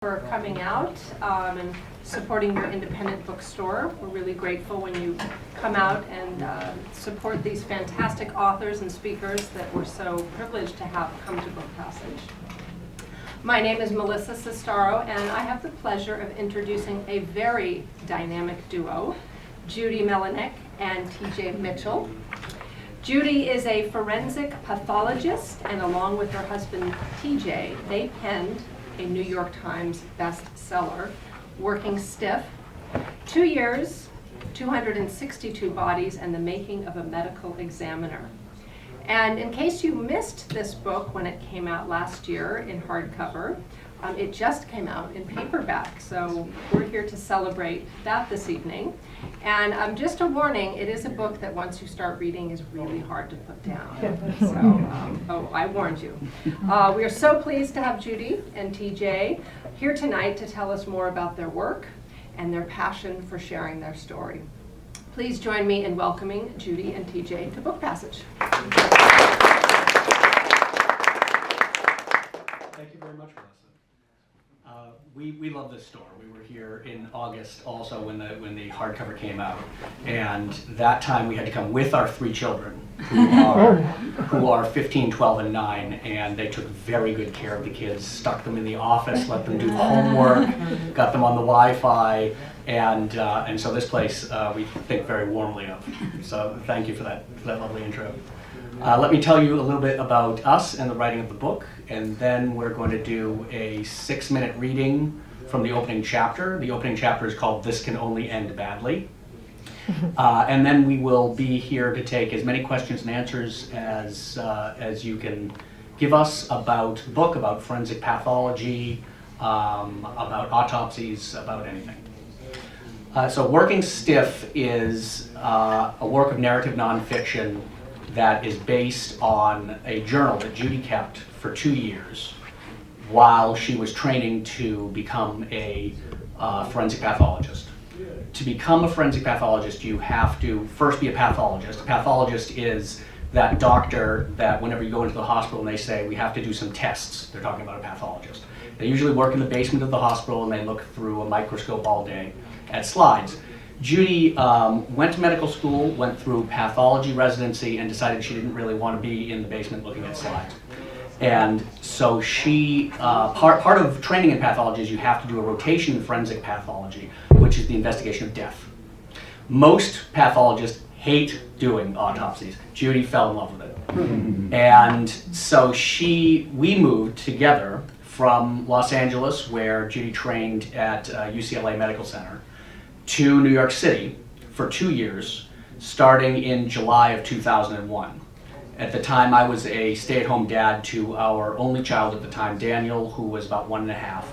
For coming out and supporting your independent bookstore. We're really grateful when you come out and support these fantastic authors and speakers that we're so privileged to have come to Book Passage. My name is Melissa Sestaro, and I have the pleasure of introducing a very dynamic duo, Judy Melinek and T.J. Mitchell. Judy is a forensic pathologist, and along with her husband T.J., they penned a New York Times bestseller, Working Stiff, 2 years, 262 bodies, and the making of a medical examiner. And in case you missed this book when it came out last year in hardcover, it just came out in paperback, so we're here to celebrate that this evening. And just a warning, it is a book that once you start reading is really hard to put down. So, I warned you. We are so pleased to have Judy and TJ here tonight to tell us more about their work and their passion for sharing their story. Please join me in welcoming Judy and TJ to Book Passage. Thank you very much, Melissa. We love this store. We were here in August also when the hardcover came out, and that time we had to come with our 3 children who are 15, 12, and 9, and they took very good care of the kids, stuck them in the office, let them do homework, got them on the Wi-Fi, and so this place we think very warmly of. So thank you for that lovely intro. Let me tell you a little bit about us and the writing of the book, and then we're going to do a 6-minute reading from the opening chapter. The opening chapter is called This Can Only End Badly. And then we will be here to take as many questions and answers as you can give us about the book, about forensic pathology, about autopsies, about anything. So Working Stiff is a work of narrative nonfiction that is based on a journal that Judy kept for 2 years while she was training to become a forensic pathologist. To become a forensic pathologist, you have to first be a pathologist. A pathologist is that doctor that whenever you go into the hospital and they say, we have to do some tests, they're talking about a pathologist. They usually work in the basement of the hospital and they look through a microscope all day at slides. Judy went to medical school, went through pathology residency, and decided she didn't really want to be in the basement looking at slides. And so she, part of training in pathology is you have to do a rotation in forensic pathology, which is the investigation of death. Most pathologists hate doing autopsies. Judy fell in love with it. And so we moved together from Los Angeles, where Judy trained at UCLA Medical Center, to New York City for 2 years, starting in July of 2001. At the time, I was a stay-at-home dad to our only child at the time, Daniel, who was about 1.5.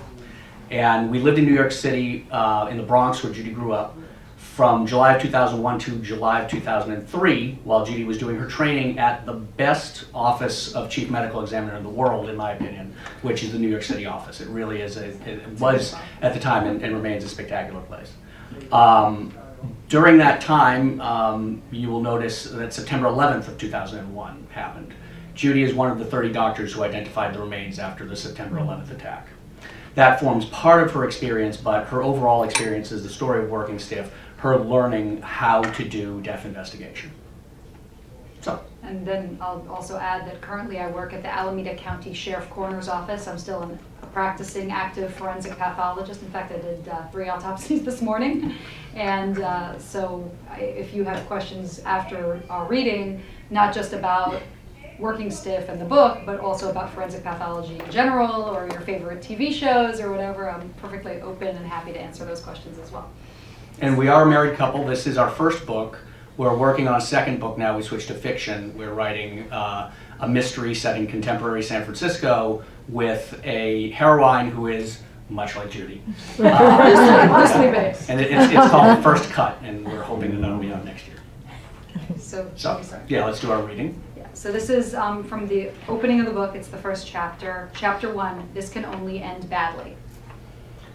And we lived in New York City, in the Bronx, where Judy grew up, from July of 2001 to July of 2003, while Judy was doing her training at the best office of chief medical examiner in the world, in my opinion, which is the New York City office. It really is, it was at the time and remains a spectacular place. During that time, you will notice that September 11th of 2001 happened. Judy is one of the 30 doctors who identified the remains after the September 11th attack. That forms part of her experience, but her overall experience is the story of Working Stiff, her learning how to do death investigation. So. And then I'll also add that currently I work at the Alameda County Sheriff Coroner's Office. I'm still a practicing active forensic pathologist. In fact, I did 3 autopsies this morning. And so if you have questions after our reading, not just about Working Stiff and the book, but also about forensic pathology in general, or your favorite TV shows or whatever, I'm perfectly open and happy to answer those questions as well. And we are a married couple. This is our first book. We're working on a second book now. We switched to fiction. We're writing a mystery set in contemporary San Francisco with a heroine who is much like Judy. Loosely based. And it's called First Cut, and we're hoping that that'll be out next year. So yeah, let's do our reading. Yeah. So this is from the opening of the book. It's the first chapter. Chapter 1, This Can Only End Badly.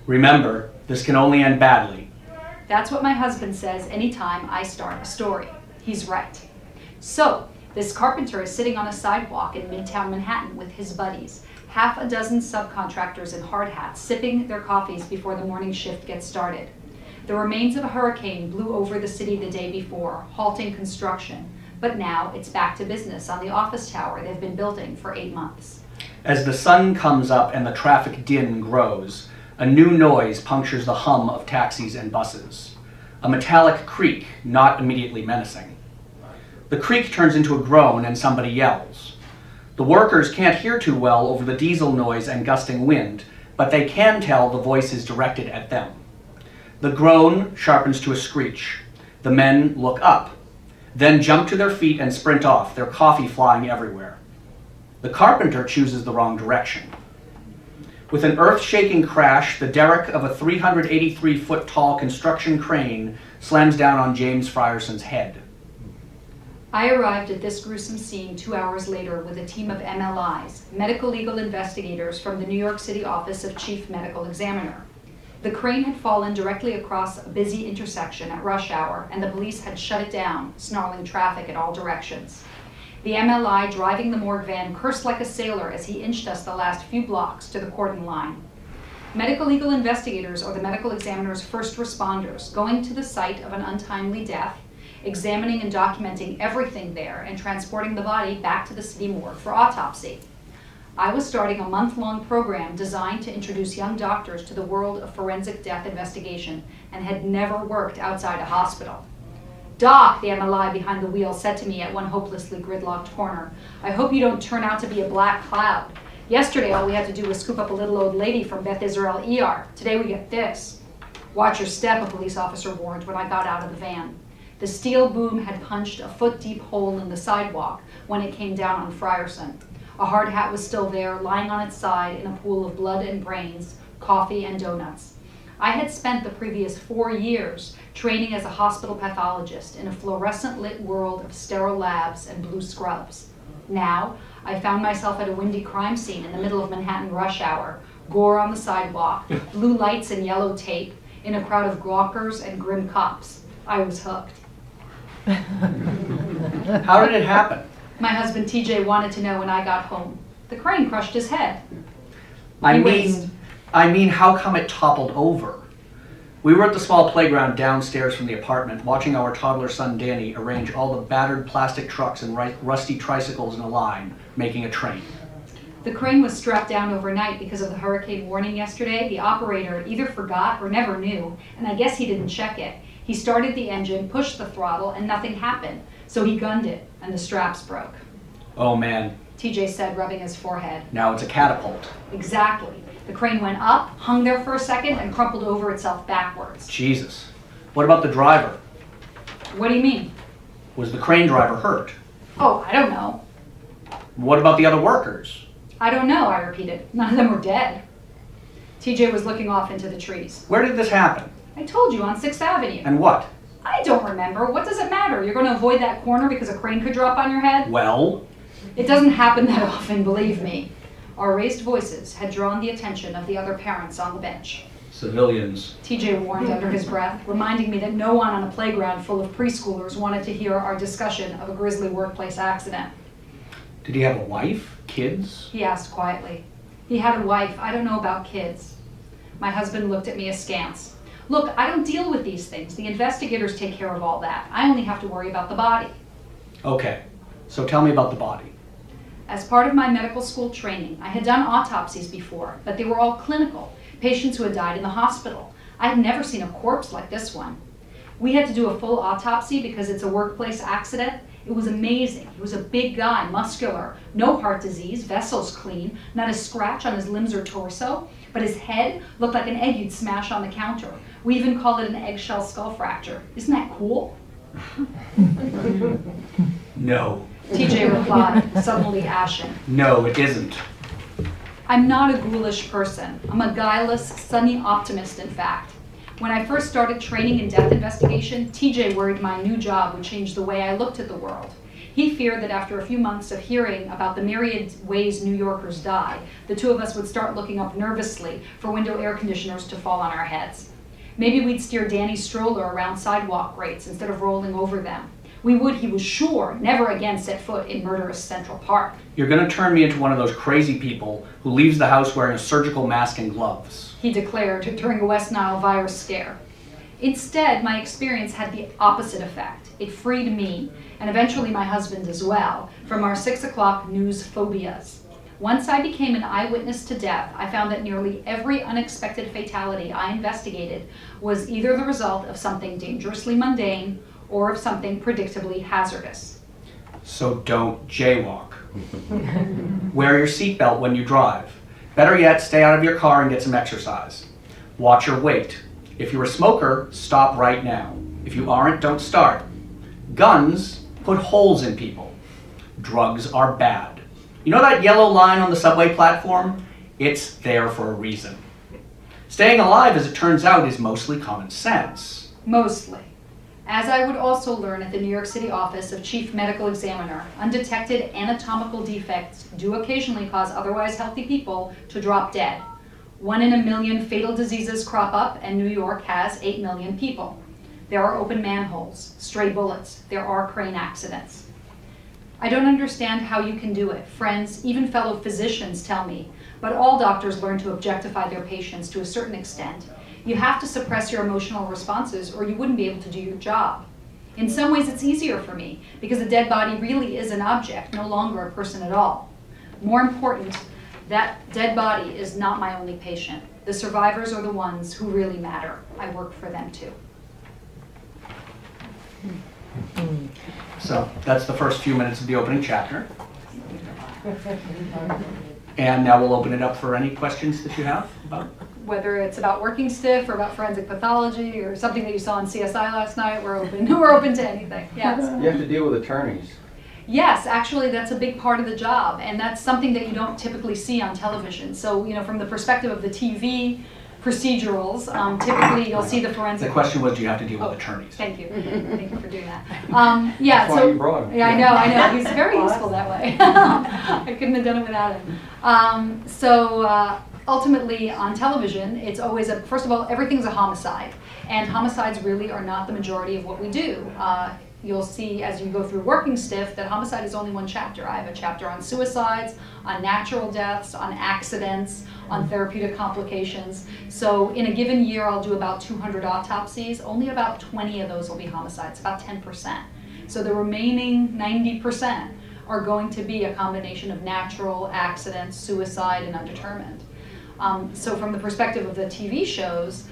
Remember, this can only end badly. That's what my husband says anytime I start a story. He's right. So, this carpenter is sitting on a sidewalk in Midtown Manhattan with his buddies, half a dozen subcontractors in hard hats sipping their coffees before the morning shift gets started. The remains of a hurricane blew over the city the day before, halting construction. But now it's back to business on the office tower they've been building for 8 months. As the sun comes up and the traffic din grows, a new noise punctures the hum of taxis and buses. A metallic creak, not immediately menacing. The creak turns into a groan and somebody yells. The workers can't hear too well over the diesel noise and gusting wind, but they can tell the voice is directed at them. The groan sharpens to a screech. The men look up, then jump to their feet and sprint off, their coffee flying everywhere. The carpenter chooses the wrong direction. With an earth-shaking crash, the derrick of a 383-foot-tall construction crane slams down on James Frierson's head. I arrived at this gruesome scene 2 hours later with a team of MLIs, medical legal investigators from the New York City Office of Chief Medical Examiner. The crane had fallen directly across a busy intersection at rush hour, and the police had shut it down, snarling traffic in all directions. The MLI driving the morgue van cursed like a sailor as he inched us the last few blocks to the cordon line. Medical legal investigators are the medical examiner's first responders, going to the site of an untimely death, examining and documenting everything there, and transporting the body back to the city morgue for autopsy. I was starting a month-long program designed to introduce young doctors to the world of forensic death investigation and had never worked outside a hospital. "Doc," the MLI behind the wheel said to me at one hopelessly gridlocked corner, "I hope you don't turn out to be a black cloud. Yesterday all we had to do was scoop up a little old lady from Beth Israel ER. Today we get this." "Watch your step," a police officer warned when I got out of the van. The steel boom had punched a foot-deep hole in the sidewalk when it came down on Frierson. A hard hat was still there, lying on its side in a pool of blood and brains, coffee and donuts. I had spent the previous 4 years training as a hospital pathologist in a fluorescent-lit world of sterile labs and blue scrubs. Now, I found myself at a windy crime scene in the middle of Manhattan rush hour, gore on the sidewalk, blue lights and yellow tape, in a crowd of gawkers and grim cops. I was hooked. How did it happen? My husband T.J. wanted to know when I got home. The crane crushed his head. I He mean, how come it toppled over? We were at the small playground downstairs from the apartment, watching our toddler son Danny arrange all the battered plastic trucks and rusty tricycles in a line, making a train. The crane was strapped down overnight because of the hurricane warning yesterday. The operator either forgot or never knew, and I guess he didn't check it. He started the engine, pushed the throttle, and nothing happened. So he gunned it, and the straps broke. Oh man, TJ said, rubbing his forehead. now it's a catapult. Exactly. The crane went up, hung there for a second, and crumpled over itself backwards. Jesus. What about the driver? What do you mean? Was the crane driver hurt? Oh, I don't know. What about the other workers? I don't know, I repeated. None of them were dead. TJ was looking off into the trees. Where did this happen? I told you, on 6th Avenue. And what? I don't remember. What does it matter? You're going to avoid that corner because a crane could drop on your head? Well? It doesn't happen that often, believe me. Our raised voices had drawn the attention of the other parents on the bench. Civilians. TJ warned under his breath, reminding me that no one on a playground full of preschoolers wanted to hear our discussion of a grisly workplace accident. Did he have a wife? Kids? He asked quietly. He had a wife. I don't know about kids. My husband looked at me askance. Look, I don't deal with these things. The investigators take care of all that. I only have to worry about the body. Okay, so tell me about the body. As part of my medical school training, I had done autopsies before, but they were all clinical, patients who had died in the hospital. I had never seen a corpse like this one. We had to do a full autopsy because it's a workplace accident. It was amazing. He was a big guy, muscular, no heart disease, vessels clean, not a scratch on his limbs or torso, but his head looked like an egg you'd smash on the counter. We even called it an eggshell skull fracture. Isn't that cool? No. TJ replied, suddenly ashen. No, it isn't. I'm not a ghoulish person. I'm a guileless, sunny optimist, in fact. When I first started training in death investigation, TJ worried my new job would change the way I looked at the world. He feared that after a few months of hearing about the myriad ways New Yorkers die, the two of us would start looking up nervously for window air conditioners to fall on our heads. Maybe we'd steer Danny's stroller around sidewalk grates instead of rolling over them. We would, he was sure, never again set foot in murderous Central Park. You're going to turn me into one of those crazy people who leaves the house wearing a surgical mask and gloves, he declared during a West Nile virus scare. Instead, my experience had the opposite effect. It freed me, and eventually my husband as well, from our 6 o'clock news phobias. Once I became an eyewitness to death, I found that nearly every unexpected fatality I investigated was either the result of something dangerously mundane or of something predictably hazardous. so don't jaywalk. Wear your seatbelt when you drive. Better yet, stay out of your car and get some exercise. Watch your weight. If you're a smoker, stop right now. If you aren't, don't start. Guns put holes in people. Drugs are bad. You know that yellow line on the subway platform? It's there for a reason. Staying alive, as it turns out, is mostly common sense. Mostly. As I would also learn at the New York City office of Chief Medical Examiner, undetected anatomical defects do occasionally cause otherwise healthy people to drop dead. 1 in a million fatal diseases crop up, and New York has 8 million people. There are open manholes, stray bullets, there are crane accidents. I don't understand how you can do it. Friends, even fellow physicians tell me, but all doctors learn to objectify their patients to a certain extent. You have to suppress your emotional responses or you wouldn't be able to do your job. In some ways it's easier for me because a dead body really is an object, no longer a person at all. More important, that dead body is not my only patient. The survivors are the ones who really matter. I work for them too. So that's the first few minutes of the opening chapter. And now we'll open it up for any questions that you have about. Whether it's about working stiff or about forensic pathology or something that you saw on CSI last night, we're open. We're open to anything. Yes. You have to deal with attorneys. Yes, actually, that's a big part of the job, and that's something that you don't typically see on television. So, from the perspective of the TV procedurals, typically you'll see the forensic. The question was, do you have to deal with attorneys? Thank you. Thank you for doing that. That's why you brought him. Yeah, I know. He's very useful that way. I couldn't have done it without him. Ultimately, on television, it's always first of all, everything's a homicide. And homicides really are not the majority of what we do. You'll see as you go through Working Stiff that homicide is only one chapter. I have a chapter on suicides, on natural deaths, on accidents, on therapeutic complications. So in a given year, I'll do about 200 autopsies. Only about 20 of those will be homicides, about 10%. So the remaining 90% are going to be a combination of natural, accidents, suicide, and undetermined. So from the perspective of the TV shows,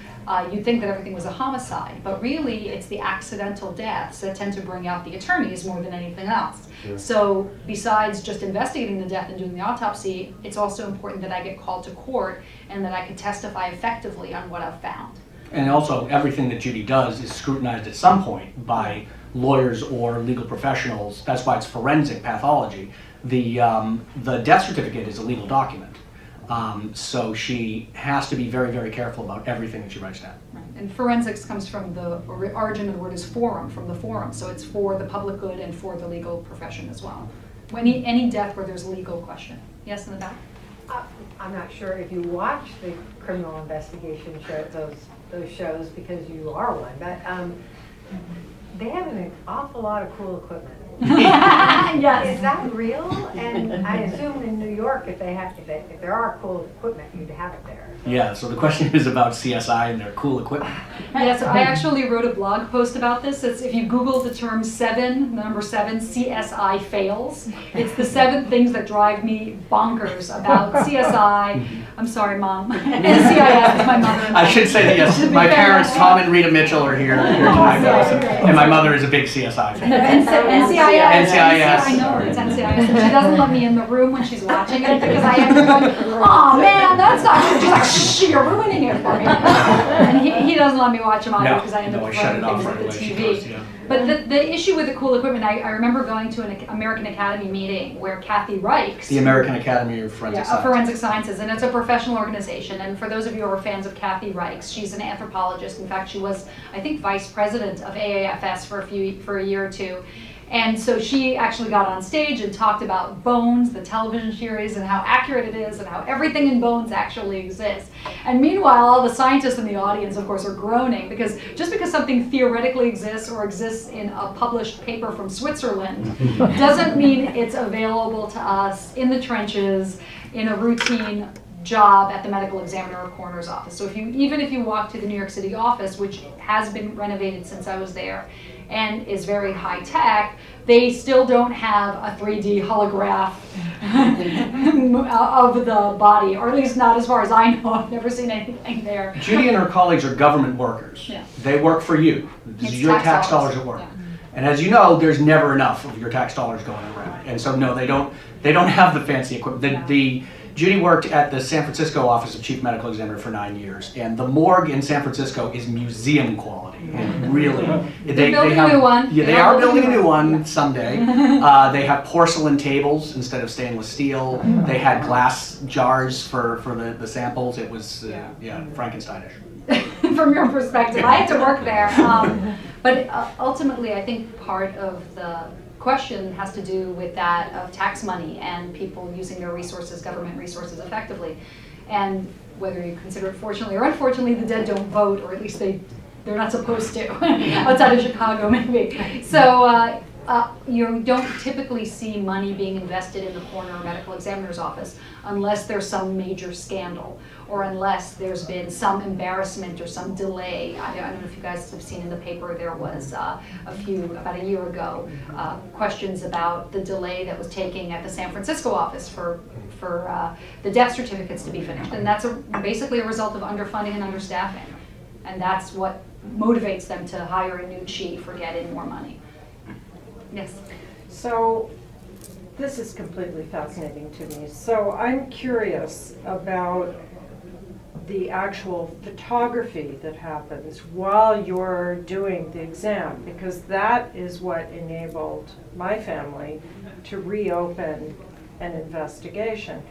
you'd think that everything was a homicide, but really it's the accidental deaths that tend to bring out the attorneys more than anything else. Sure. So besides just investigating the death and doing the autopsy, it's also important that I get called to court and that I can testify effectively on what I've found. And also, everything that Judy does is scrutinized at some point by lawyers or legal professionals. That's why it's forensic pathology. The death certificate is a legal document. So she has to be very, very careful about everything that she writes down. Right. And forensics comes from the origin of the word is forum, from the forum. So it's for the public good and for the legal profession as well. Any death where there's a legal question. Yes, in the back? I'm not sure if you watch the criminal investigation show, those shows, because you are one, but they have an awful lot of cool equipment. Yes. Is that real? And I assume in New York, if there are cool equipment, you'd have it there. Yeah, so the question is about CSI and their cool equipment. Yes, I actually wrote a blog post about this. It's if you Google the term the number 7, CSI fails. It's the 7 things that drive me bonkers about CSI. I'm sorry, Mom. NCIS is my mother. I should say that, yes, my parents, Tom and Rita Mitchell, are here tonight, and my mother is a big CSI fan. NCIS. NCIS. I know, it's NCIS. And she doesn't let me in the room when she's watching it because I end up going, oh man, that's not good. She's like, shh, you're ruining it for me. And he doesn't let me watch them either because I end up throwing things at the TV. But the issue with the cool equipment, I remember going to an American Academy meeting where Kathy Reichs. The American Academy of Forensic Sciences. Forensic Sciences, and it's a professional organization. And for those of you who are fans of Kathy Reichs, she's an anthropologist. In fact, she was, I think, vice president of AAFS for a year or two. And so she actually got on stage and talked about Bones, the television series, and how accurate it is and how everything in Bones actually exists. And meanwhile, all the scientists in the audience, of course, are groaning because just because something theoretically exists or exists in a published paper from Switzerland doesn't mean it's available to us in the trenches in a routine job at the medical examiner or coroner's office. So even if you walk to the New York City office, which has been renovated since I was there and is very high tech, they still don't have a 3D holograph of the body, or at least not as far as I know. I've never seen anything there. Judy and her colleagues are government workers. Yeah. They work for you. This It's is your tax tax dollars. dollars at work. Yeah. And as you know, there's never enough of your tax dollars going around. And so no, they don't have the fancy equipment. Judy worked at the San Francisco office of chief medical examiner for 9 years, and the morgue in San Francisco is museum quality. And really, They're building a new one. Yeah, they are building a new one someday. They have porcelain tables instead of stainless steel. They had glass jars for the samples. It was Frankensteinish. From your perspective, I had to work there. But ultimately, I think part of the question has to do with that of tax money and people using their resources, government resources, effectively. And whether you consider it fortunately or unfortunately, the dead don't vote, or at least they're not supposed to, outside of Chicago maybe. So you don't typically see money being invested in the coroner or medical examiner's office unless there's some major scandal or unless there's been some embarrassment or some delay. I don't know if you guys have seen in the paper, there was about a year ago, questions about the delay that was taking at the San Francisco office for the death certificates to be finished. And that's basically a result of underfunding and understaffing. And that's what motivates them to hire a new chief or get in more money. Yes. So this is completely fascinating to me. So I'm curious about the actual photography that happens while you're doing the exam, because that is what enabled my family to reopen an investigation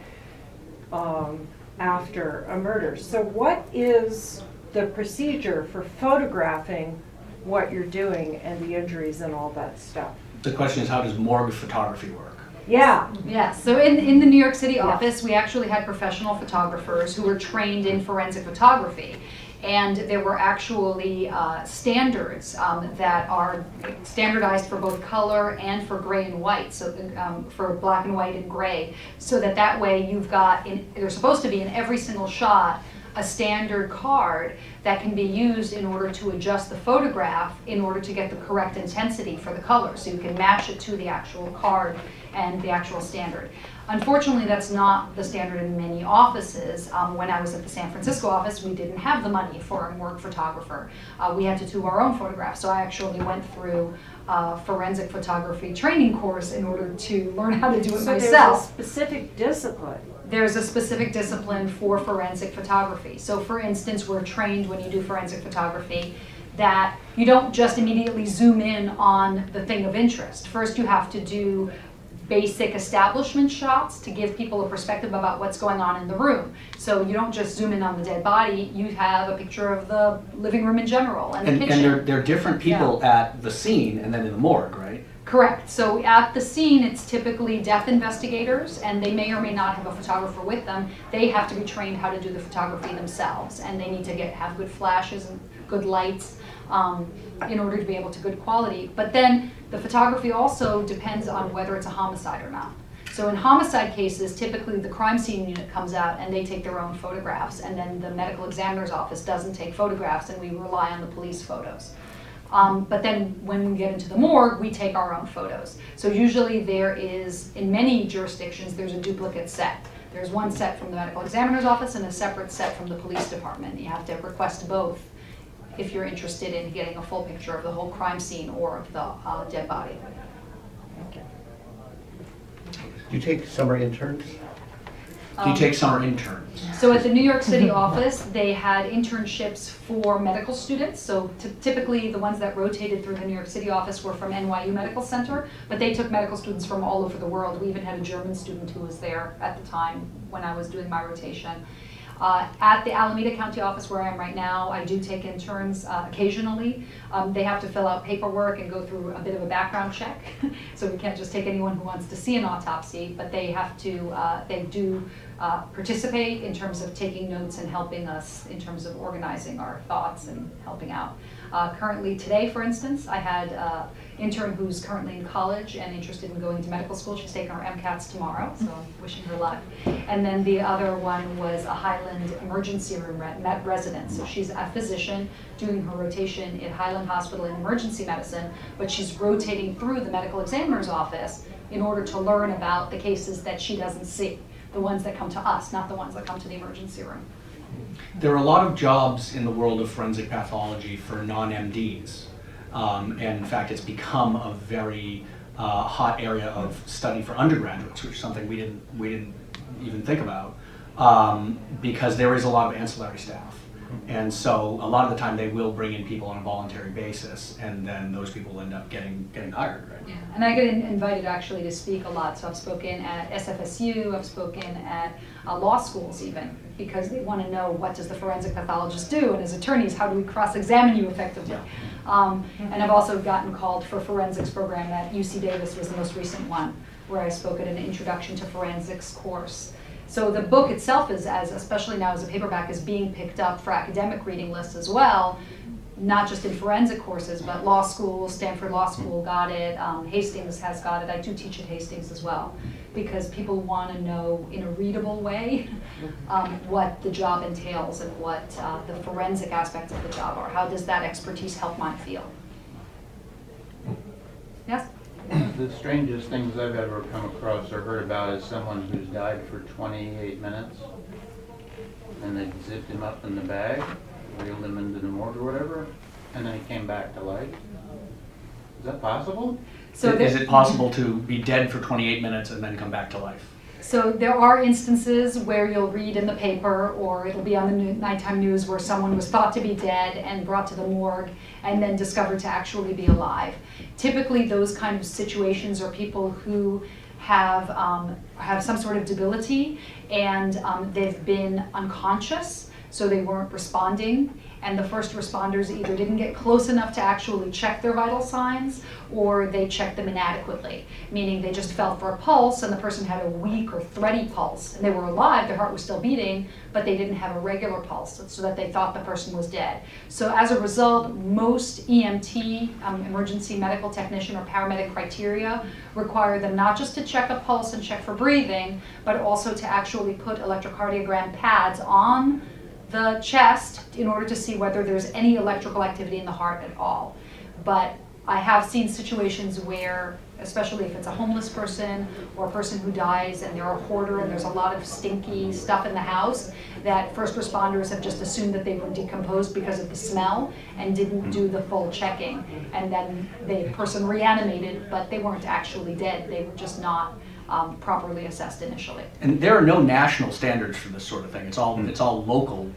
after a murder. So what is the procedure for photographing what you're doing and the injuries and all that stuff? The question is, how does morgue photography work? Yeah. Yeah, so in the New York City office, we actually had professional photographers who were trained in forensic photography. And there were actually standards that are standardized for both color and for gray and white, so for black and white and gray, so that way you've got, there's supposed to be in every single shot a standard card that can be used in order to adjust the photograph in order to get the correct intensity for the color, so you can match it to the actual card and the actual standard. Unfortunately, that's not the standard in many offices. When I was at the San Francisco office, we didn't have the money for a morgue photographer. We had to do our own photographs, so I actually went through a forensic photography training course in order to learn how to do it myself. So there's a specific discipline. There's a specific discipline for forensic photography. So for instance, we're trained when you do forensic photography that you don't just immediately zoom in on the thing of interest. First, you have to do basic establishment shots to give people a perspective about what's going on in the room. So you don't just zoom in on the dead body, you have a picture of the living room in general and the kitchen. And they're different people at the scene and then in the morgue, right? Correct. So at the scene, it's typically death investigators, and they may or may not have a photographer with them. They have to be trained how to do the photography themselves, and they need to have good flashes and good lights in order to be able to good quality. But then the photography also depends on whether it's a homicide or not. So in homicide cases, typically the crime scene unit comes out and they take their own photographs, and then the medical examiner's office doesn't take photographs, and we rely on the police photos. But then when we get into the morgue, we take our own photos. So usually there is, in many jurisdictions, there's a duplicate set. There's one set from the medical examiner's office and a separate set from the police department. You have to request both if you're interested in getting a full picture of the whole crime scene or of the dead body. Do you take summer interns? Do you take summer interns? So at the New York City office, they had internships for medical students. So typically the ones that rotated through the New York City office were from NYU Medical Center, but they took medical students from all over the world. We even had a German student who was there at the time when I was doing my rotation. At the Alameda County office where I am right now, I do take interns occasionally. They have to fill out paperwork and go through a bit of a background check. So we can't just take anyone who wants to see an autopsy, but they have to, they do participate in terms of taking notes and helping us in terms of organizing our thoughts and helping out. Currently today, for instance, I had an intern who's currently in college and interested in going to medical school. She's taking her MCATs tomorrow, so I'm wishing her luck. And then the other one was a Highland emergency room resident. So she's a physician doing her rotation at Highland Hospital in emergency medicine, but she's rotating through the medical examiner's office in order to learn about the cases that she doesn't see, the ones that come to us, not the ones that come to the emergency room. There are a lot of jobs in the world of forensic pathology for non-MDs. And in fact, it's become a very hot area of study for undergraduates, which is something we didn't even think about, because there is a lot of ancillary staff. And so a lot of the time they will bring in people on a voluntary basis, and then those people end up getting hired, right? Yeah, and I get invited actually to speak a lot. So I've spoken at SFSU, I've spoken at law schools even, because they want to know, what does the forensic pathologist do? And as attorneys, how do we cross-examine you effectively? And I've also gotten called for forensics program at UC Davis was the most recent one, where I spoke at an introduction to forensics course. So the book itself is, especially now as a paperback, is being picked up for academic reading lists as well, not just in forensic courses, but law school, Stanford Law School got it, Hastings has got it. I do teach at Hastings as well, because people want to know in a readable way what the job entails and what the forensic aspects of the job are. How does that expertise help my field? Yes? The strangest things I've ever come across or heard about is someone who's died for 28 minutes and they zipped him up in the bag, wheeled him into the morgue or whatever, and then he came back to life. Is that possible? So Is it possible to be dead for 28 minutes and then come back to life? So there are instances where you'll read in the paper or it'll be on the nighttime news where someone was thought to be dead and brought to the morgue and then discovered to actually be alive. Typically those kind of situations are people who have some sort of debility and they've been unconscious, so they weren't responding, and the first responders either didn't get close enough to actually check their vital signs or they checked them inadequately, meaning they just felt for a pulse and the person had a weak or thready pulse and they were alive, their heart was still beating, but they didn't have a regular pulse, so that they thought the person was dead. So as a result, most EMT, emergency medical technician or paramedic criteria, require them not just to check a pulse and check for breathing, but also to actually put electrocardiogram pads on the chest in order to see whether there's any electrical activity in the heart at all. But I have seen situations where, especially if it's a homeless person or a person who dies and they're a hoarder and there's a lot of stinky stuff in the house, that first responders have just assumed that they were decomposed because of the smell and didn't do the full checking. And then the person reanimated, but they weren't actually dead. They were just not properly assessed initially. And there are no national standards for this sort of thing. It's all local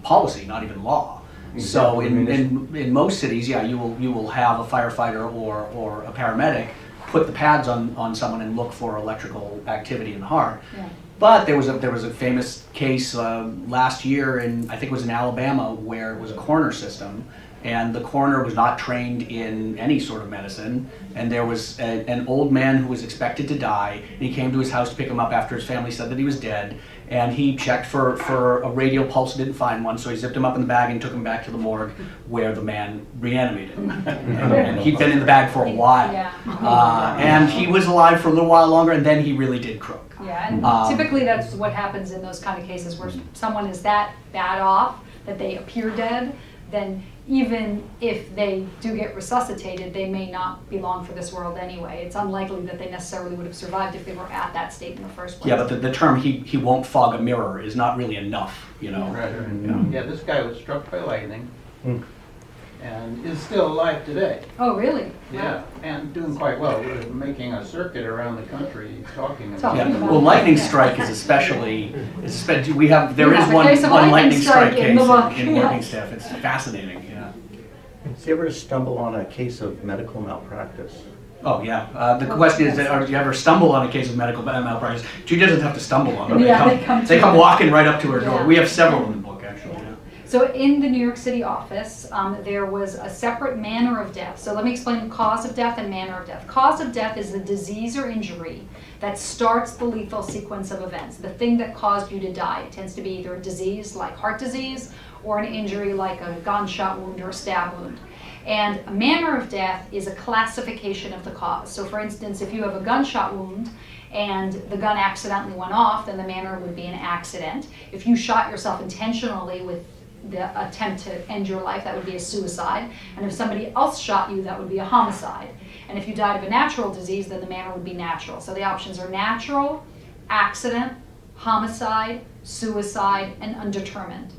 policy, not even law. So in most cities, yeah, you will have a firefighter or a paramedic put the pads on someone and look for electrical activity in the heart. Yeah. But there was a famous case last year I think it was in Alabama, where it was a coroner system, and the coroner was not trained in any sort of medicine, and there was an old man who was expected to die, and he came to his house to pick him up after his family said that he was dead, and he checked for a radial pulse, didn't find one, so he zipped him up in the bag and took him back to the morgue where the man reanimated him. And he'd been in the bag for a while. Yeah. And he was alive for a little while longer, and then he really did croak. Yeah, and typically that's what happens in those kind of cases where someone is that bad off that they appear dead, then even if they do get resuscitated, they may not be long for this world anyway. It's unlikely that they necessarily would have survived if they were at that state in the first place. Yeah, but the term he won't fog a mirror is not really enough, you know. Right. Yeah, this guy was struck by lightning and is still alive today. Oh, really? Yeah, and doing quite well. We're making a circuit around the country talking about Yeah. it. Well, lightning strike is especially there is a one case of lightning strike in case the book, in yeah. working staff. It's fascinating. Yeah. Did you ever stumble on a case of medical malpractice? Oh, yeah. The question is, do you ever stumble on a case of medical malpractice? Judy doesn't have to stumble on it. Yeah, They come walking right up to her door. Yeah. We have several in the book, actually. Yeah. So in the New York City office, there was a separate manner of death. So let me explain cause of death and manner of death. Cause of death is the disease or injury that starts the lethal sequence of events, the thing that caused you to die. It tends to be either a disease like heart disease or an injury like a gunshot wound or a stab wound. And a manner of death is a classification of the cause. So for instance, if you have a gunshot wound and the gun accidentally went off, then the manner would be an accident. If you shot yourself intentionally with the attempt to end your life, that would be a suicide. And if somebody else shot you, that would be a homicide. And if you died of a natural disease, then the manner would be natural. So the options are natural, accident, homicide, suicide, and undetermined.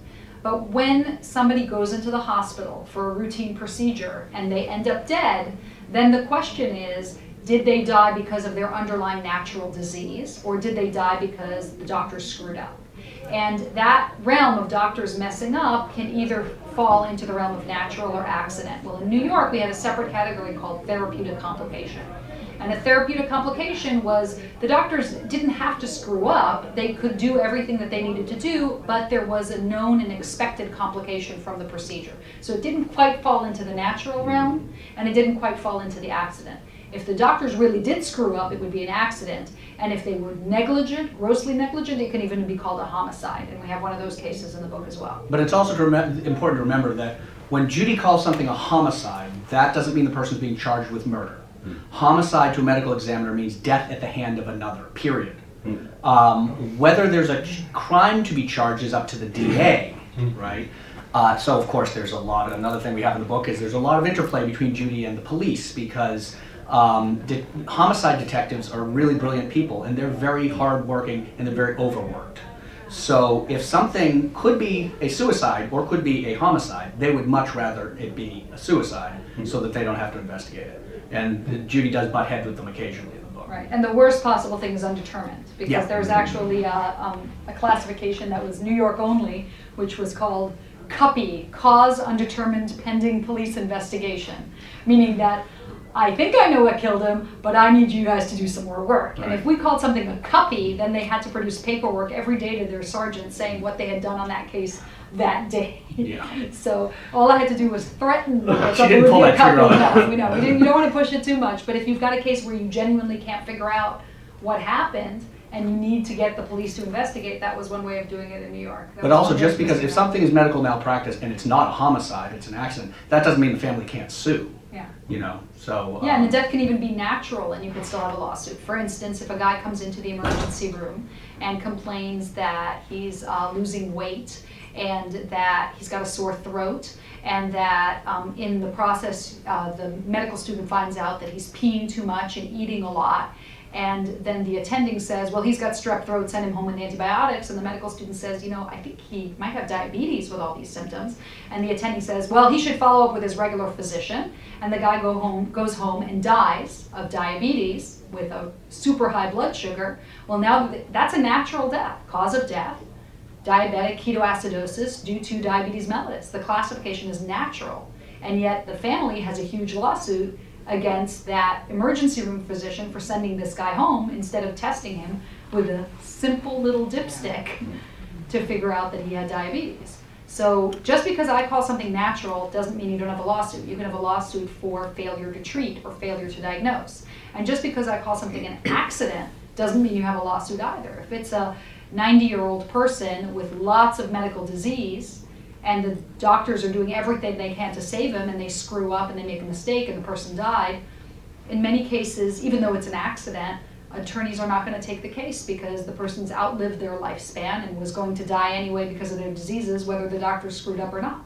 But when somebody goes into the hospital for a routine procedure and they end up dead, then the question is, did they die because of their underlying natural disease, or did they die because the doctor screwed up? And that realm of doctors messing up can either fall into the realm of natural or accident. Well, in New York, we had a separate category called therapeutic complication. And a therapeutic complication was the doctors didn't have to screw up. They could do everything that they needed to do, but there was a known and expected complication from the procedure. So it didn't quite fall into the natural realm, and it didn't quite fall into the accident. If the doctors really did screw up, it would be an accident. And if they were negligent, grossly negligent, it can even be called a homicide. And we have one of those cases in the book as well. But it's also important to remember that when Judy calls something a homicide, that doesn't mean the person's being charged with murder. Homicide to a medical examiner means death at the hand of another, period. Whether there's a crime to be charged is up to the DA, right? So of course there's another thing we have in the book is there's a lot of interplay between Judy and the police because homicide detectives are really brilliant people and they're very hardworking and they're very overworked. So if something could be a suicide or could be a homicide, they would much rather it be a suicide so that they don't have to investigate it. And Judy does butt heads with them occasionally in the book. Right, and the worst possible thing is undetermined, because Yeah. there's actually a classification that was New York only, which was called CUPPY, Cause Undetermined Pending Police Investigation, meaning that I think I know what killed him, but I need you guys to do some more work. And if we called something a CUPPY, then they had to produce paperwork every day to their sergeant saying what they had done on that case that day. Yeah. So all I had to do was threaten that She it didn't would pull be a that trigger CUPPY. on that. No, we know. You don't want to push it too much, but if you've got a case where you genuinely can't figure out what happened and you need to get the police to investigate, that was one way of doing it in New York. That But was also one just way of because doing if it. something is medical malpractice and it's not a homicide, it's an accident, that doesn't mean the family can't sue. Yeah. You know, so. Yeah, and the death can even be natural and you could still have a lawsuit. For instance, if a guy comes into the emergency room and complains that he's losing weight and that he's got a sore throat and that in the process the medical student finds out that he's peeing too much and eating a lot, and then the attending says, well, he's got strep throat, send him home with antibiotics, and the medical student says, you know, I think he might have diabetes with all these symptoms, and the attending says, well, he should follow up with his regular physician, and the guy goes home and dies of diabetes with a super high blood sugar. Well, now that's a natural death, cause of death, diabetic ketoacidosis due to diabetes mellitus. The classification is natural, and yet the family has a huge lawsuit against that emergency room physician for sending this guy home instead of testing him with a simple little dipstick to figure out that he had diabetes. So just because I call something natural doesn't mean you don't have a lawsuit. You can have a lawsuit for failure to treat or failure to diagnose. And just because I call something an accident doesn't mean you have a lawsuit either. If it's a 90-year-old person with lots of medical disease and the doctors are doing everything they can to save him and they screw up and they make a mistake and the person died, in many cases, even though it's an accident, attorneys are not going to take the case because the person's outlived their lifespan and was going to die anyway because of their diseases, whether the doctor screwed up or not.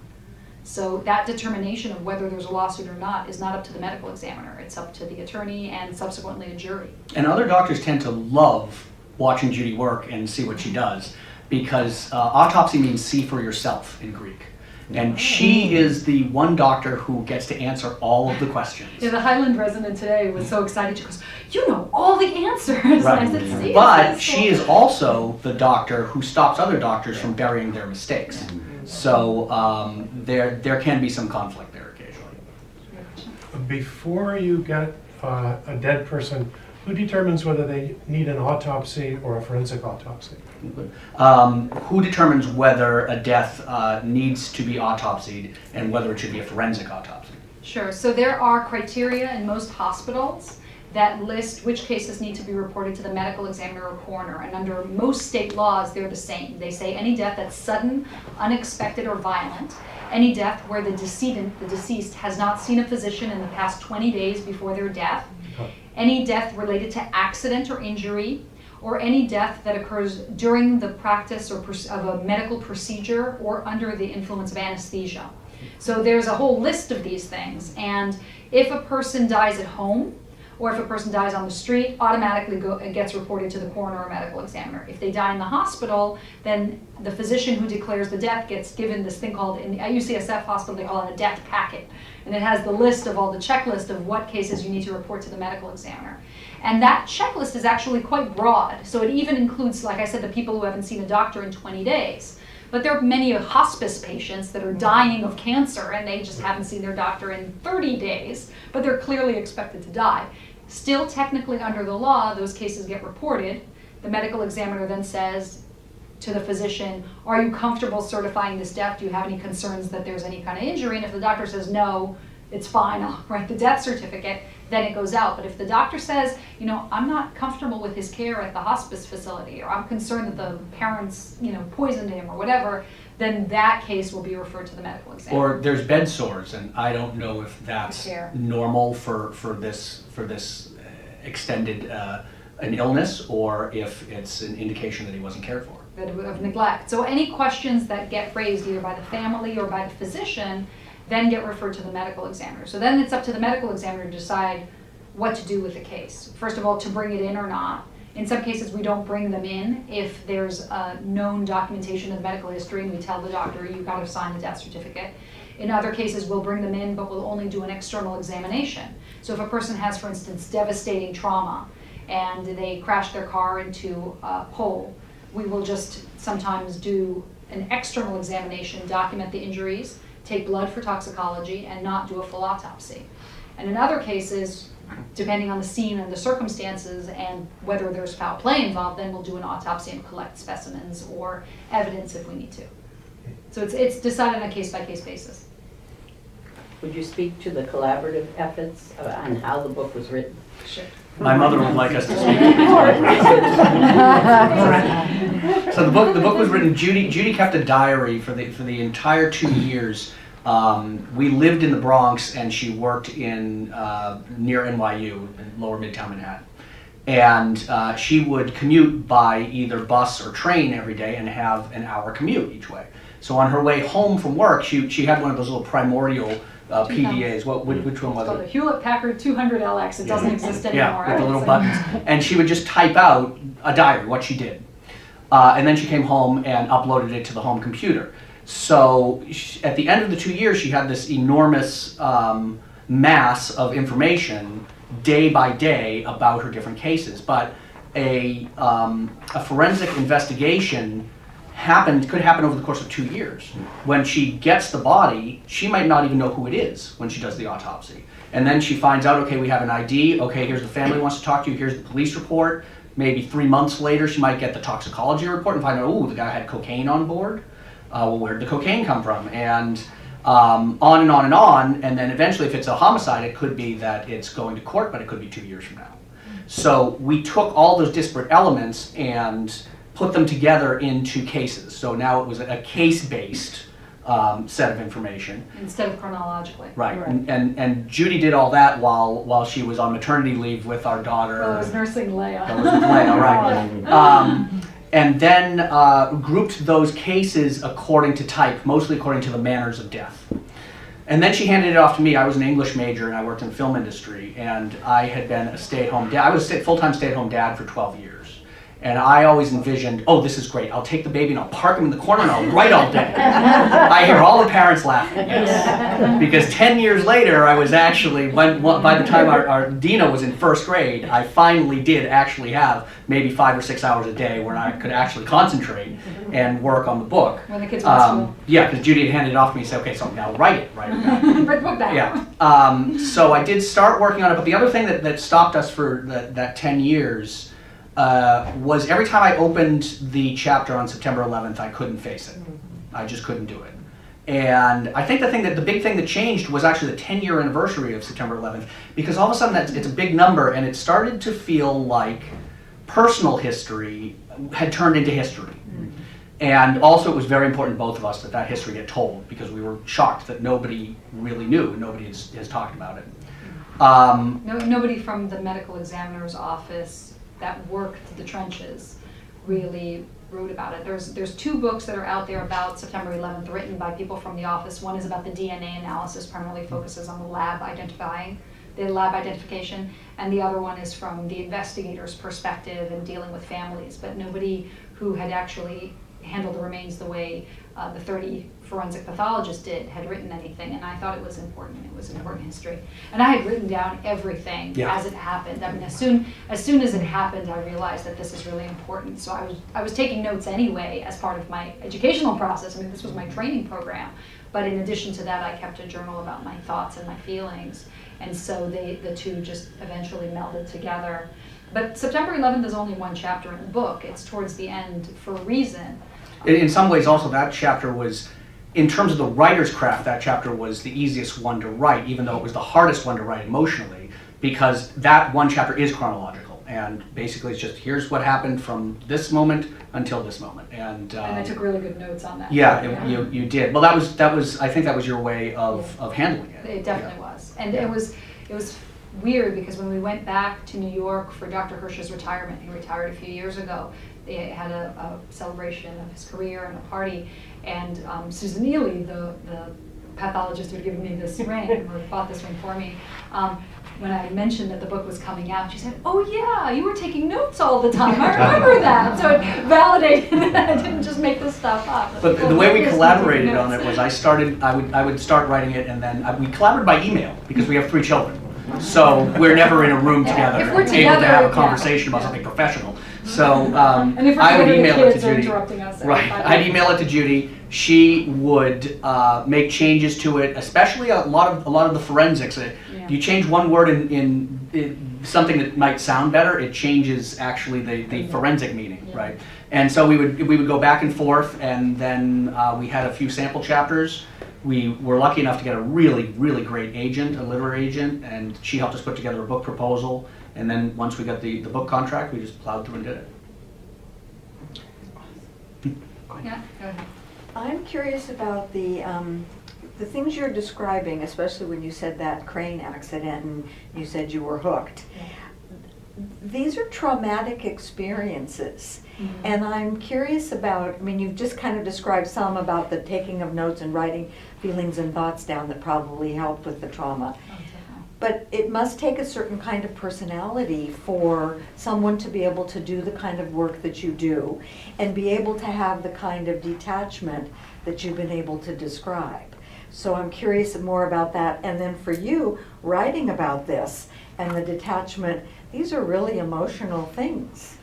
So that determination of whether there's a lawsuit or not is not up to the medical examiner. It's up to the attorney and subsequently a jury. And other doctors tend to love watching Judy work and see what she does because autopsy means see for yourself in Greek. And she is the one doctor who gets to answer all of the questions. Yeah, the Highland resident today was so excited. She goes, you know all the answers. And I said, see, But that's she is also the doctor who stops other doctors from burying their mistakes. So there can be some conflict there occasionally. Before you got a dead person, who determines whether they need an autopsy or a forensic autopsy? Who determines whether a death needs to be autopsied and whether it should be a forensic autopsy? Sure. So there are criteria in most hospitals that list which cases need to be reported to the medical examiner or coroner. And under most state laws, they're the same. They say any death that's sudden, unexpected, or violent, any death where the decedent, the deceased, has not seen a physician in the past 20 days before their death, any death related to accident or injury, or any death that occurs during the practice or of a medical procedure or under the influence of anesthesia. So there's a whole list of these things, and if a person dies at home, or if a person dies on the street, automatically gets reported to the coroner or medical examiner. If they die in the hospital, then the physician who declares the death gets given this thing called, at UCSF hospital, they call it a death packet. And it has the list of all the checklist of what cases you need to report to the medical examiner. And that checklist is actually quite broad. So it even includes, like I said, the people who haven't seen a doctor in 20 days. But there are many hospice patients that are dying of cancer and they just haven't seen their doctor in 30 days, but they're clearly expected to die. Still, technically under the law, those cases get reported. The medical examiner then says to the physician, are you comfortable certifying this death? Do you have any concerns that there's any kind of injury? And if the doctor says no, it's fine, I'll write the death certificate, then it goes out. But if the doctor says, you know, I'm not comfortable with his care at the hospice facility, or I'm concerned that the parents, you know, poisoned him or whatever, then that case will be referred to the medical examiner. Or there's bed sores, and I don't know if that's normal for this extended an illness, or if it's an indication that he wasn't cared for. Of neglect. So any questions that get raised either by the family or by the physician then get referred to the medical examiner. So then it's up to the medical examiner to decide what to do with the case. First of all, to bring it in or not. In some cases, we don't bring them in if there's a known documentation of medical history and we tell the doctor, you've got to sign the death certificate. In other cases, we'll bring them in, but we'll only do an external examination. So if a person has, for instance, devastating trauma and they crash their car into a pole, we will just sometimes do an external examination, document the injuries, take blood for toxicology, and not do a full autopsy. And in other cases, depending on the scene and the circumstances and whether there's foul play involved, then we'll do an autopsy and collect specimens or evidence if we need to. So it's decided on a case-by-case basis. Would you speak to the collaborative efforts on how the book was written? Sure. My mother would like us to speak. So the book was written. Judy kept a diary for the entire 2 years. We lived in the Bronx, and she worked in near NYU, in Lower Midtown Manhattan. And she would commute by either bus or train every day and have an hour commute each way. So on her way home from work, she had one of those little primordial PDAs. Which one was It's called it? a Hewlett-Packard 200LX. It doesn't exist anymore. Yeah, with the little buttons. And she would just type out a diary, what she did. And then she came home and uploaded it to the home computer. So at the end of the 2 years, she had this enormous mass of information day by day about her different cases. But a forensic investigation could happen over the course of 2 years. When she gets the body, she might not even know who it is when she does the autopsy. And then she finds out, okay, we have an ID, okay, here's the family wants to talk to you, here's the police report. Maybe 3 months later, she might get the toxicology report and find out, oh, the guy had cocaine on board. Well, where did the cocaine come from? And on and on and on. And then eventually, if it's a homicide, it could be that it's going to court, but it could be 2 years from now. So we took all those disparate elements and put them together into cases. So now it was a case-based set of information. Instead of chronologically. Right. And Judy did all that while she was on maternity leave with our daughter. Well, I was nursing Leia. That was with Leia, right. And then grouped those cases according to type, mostly according to the manners of death. And then she handed it off to me. I was an English major and I worked in the film industry, and I had been a stay-at-home dad. I was a full-time stay-at-home dad for 12 years. And I always envisioned, oh, this is great. I'll take the baby and I'll park him in the corner and I'll write all day. I hear all the parents laughing, yes. Because 10 years later, I was actually, by the time our Dina was in first grade, I finally did actually have maybe 5 or 6 hours a day where I could actually concentrate and work on the book. When the kids were in school. Yeah, because Judy had handed it off to me and said, okay, so now write it down. Write the book down. Yeah. So I did start working on it, but the other thing that stopped us for that 10 years was every time I opened the chapter on September 11th, I couldn't face it. I just couldn't do it. And I think the big thing that changed was actually the 10-year anniversary of September 11th, because all of a sudden it's a big number, and it started to feel like personal history had turned into history. And also it was very important to both of us that history get told, because we were shocked that nobody really knew, and nobody has talked about it. Nobody from the medical examiner's office that worked the trenches really wrote about it. There's 2 books that are out there about September 11th written by people from the office. One is about the DNA analysis, primarily focuses on the lab identification, and the other one is from the investigator's perspective and dealing with families, but nobody who had actually handled the remains the way the 30 forensic pathologists did had written anything, and I thought it was important. It was important history, and I had written down everything as it happened. I mean, as soon as it happened, I realized that this is really important. So I was taking notes anyway as part of my educational process. I mean, this was my training program, but in addition to that, I kept a journal about my thoughts and my feelings, and so the two just eventually melded together. But September 11th is only one chapter in the book. It's towards the end for a reason. In some ways also that chapter was, in terms of the writer's craft, that chapter was the easiest one to write, even though it was the hardest one to write emotionally, because that one chapter is chronological. And basically it's just, here's what happened from this moment until this moment. And I took really good notes on that. Yeah, you did. Well, that was I think that was your way of handling it. It definitely was. And it was weird, because when we went back to New York for Dr. Hirsch's retirement, he retired a few years ago, they had a celebration of his career and a party, and Susan Ely, the pathologist who had given me this ring, or bought this ring for me, when I mentioned that the book was coming out, she said, "Oh yeah, you were taking notes all the time. I remember that." So it validated that I didn't just make this stuff up. But the way we collaborated on it was I would start writing it, and then we collaborated by email, because we have 3 children. So we're never in a room together, If we're able together, to have a conversation about something professional. So and if we're I would together, email the it to kids are Judy. interrupting us. Right, I'd email it to Judy. She would make changes to it, especially a lot of the forensics. You change one word in something that might sound better, it changes actually the forensic meaning, right? And so we would go back and forth, and then we had a few sample chapters. We were lucky enough to get a really, really great agent, a literary agent, and she helped us put together a book proposal. And then once we got the book contract, we just plowed through and did it. Yeah, go ahead. I'm curious about the things you're describing, especially when you said that crane accident and you said you were hooked. These are traumatic experiences. Mm-hmm. And I'm curious about, I mean, you've just kind of described some about the taking of notes and writing feelings and thoughts down that probably helped with the trauma. But it must take a certain kind of personality for someone to be able to do the kind of work that you do and be able to have the kind of detachment that you've been able to describe. So I'm curious more about that. And then for you, writing about this and the detachment, these are really emotional things.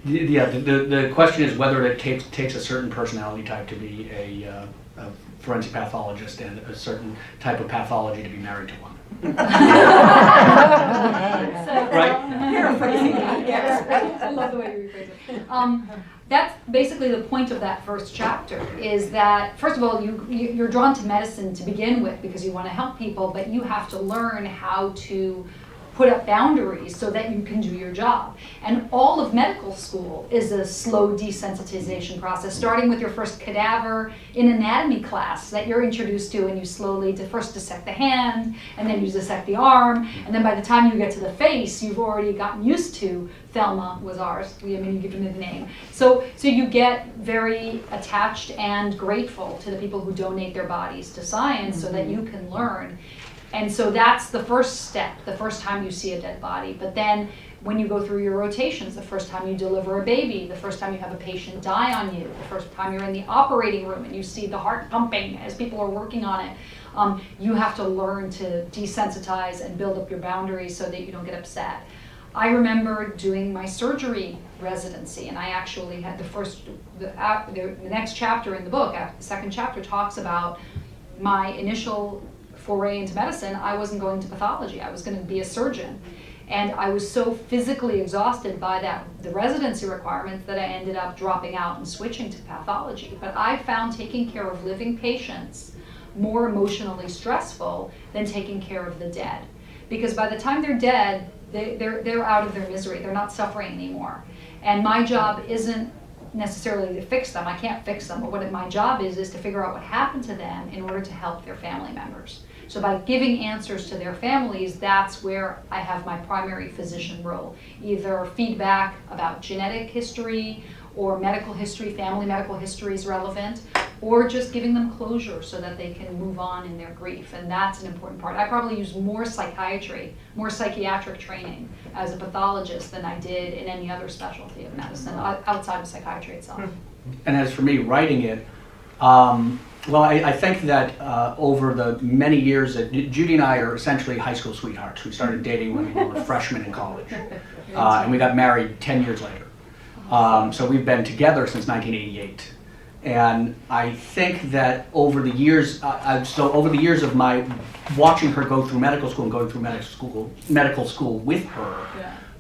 Yeah, the question is whether it takes a certain personality type to be a forensic pathologist and a certain type of pathology to be married to one. Right? Paraphrasing that, yes. I love the way you rephrase it. That's basically the point of that first chapter, is that, first of all, you're drawn to medicine to begin with because you want to help people, but you have to learn how to put up boundaries so that you can do your job. And all of medical school is a slow desensitization process, starting with your first cadaver in anatomy class that you're introduced to, and you slowly first dissect the hand, and then you dissect the arm, and then by the time you get to the face, you've already gotten used to, Thelma was ours, I mean, you give them the name. So you get very attached and grateful to the people who donate their bodies to science so that you can learn. And so that's the first step, the first time you see a dead body. But then when you go through your rotations, the first time you deliver a baby, the first time you have a patient die on you, the first time you're in the operating room and you see the heart pumping as people are working on it, you have to learn to desensitize and build up your boundaries so that you don't get upset. I remember doing my surgery residency, and I actually had the next chapter in the book, the second chapter, talks about my initial foray into medicine. I wasn't going to pathology, I was going to be a surgeon. And I was so physically exhausted by the residency requirements that I ended up dropping out and switching to pathology. But I found taking care of living patients more emotionally stressful than taking care of the dead. Because by the time they're dead, they're out of their misery, they're not suffering anymore. And my job isn't necessarily to fix them, I can't fix them, but what my job is to figure out what happened to them in order to help their family members. So by giving answers to their families, that's where I have my primary physician role. Either feedback about genetic history or medical history, family medical history is relevant, or just giving them closure so that they can move on in their grief. And that's an important part. I probably use more psychiatry, more psychiatric training as a pathologist than I did in any other specialty of medicine outside of psychiatry itself. And as for me, writing it, well, I think that over the many years that Judy and I are essentially high school sweethearts. We started dating when we were freshmen in college, and we got married 10 years later. So we've been together since 1988. And I think that over the years, over the years of my watching her go through medical school and going through medical school with her,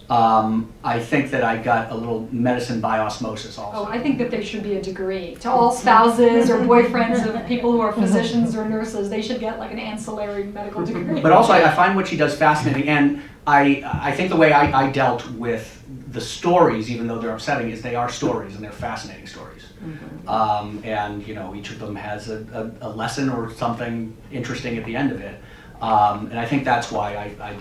I think that I got a little medicine by osmosis also. Oh, I think that there should be a degree to all spouses or boyfriends of people who are physicians or nurses. They should get like an ancillary medical degree. But also I find what she does fascinating, and I think the way I dealt with the stories, even though they're upsetting, is they are stories and they're fascinating stories. And you know, each of them has a lesson or something interesting at the end of it. And I think that's why I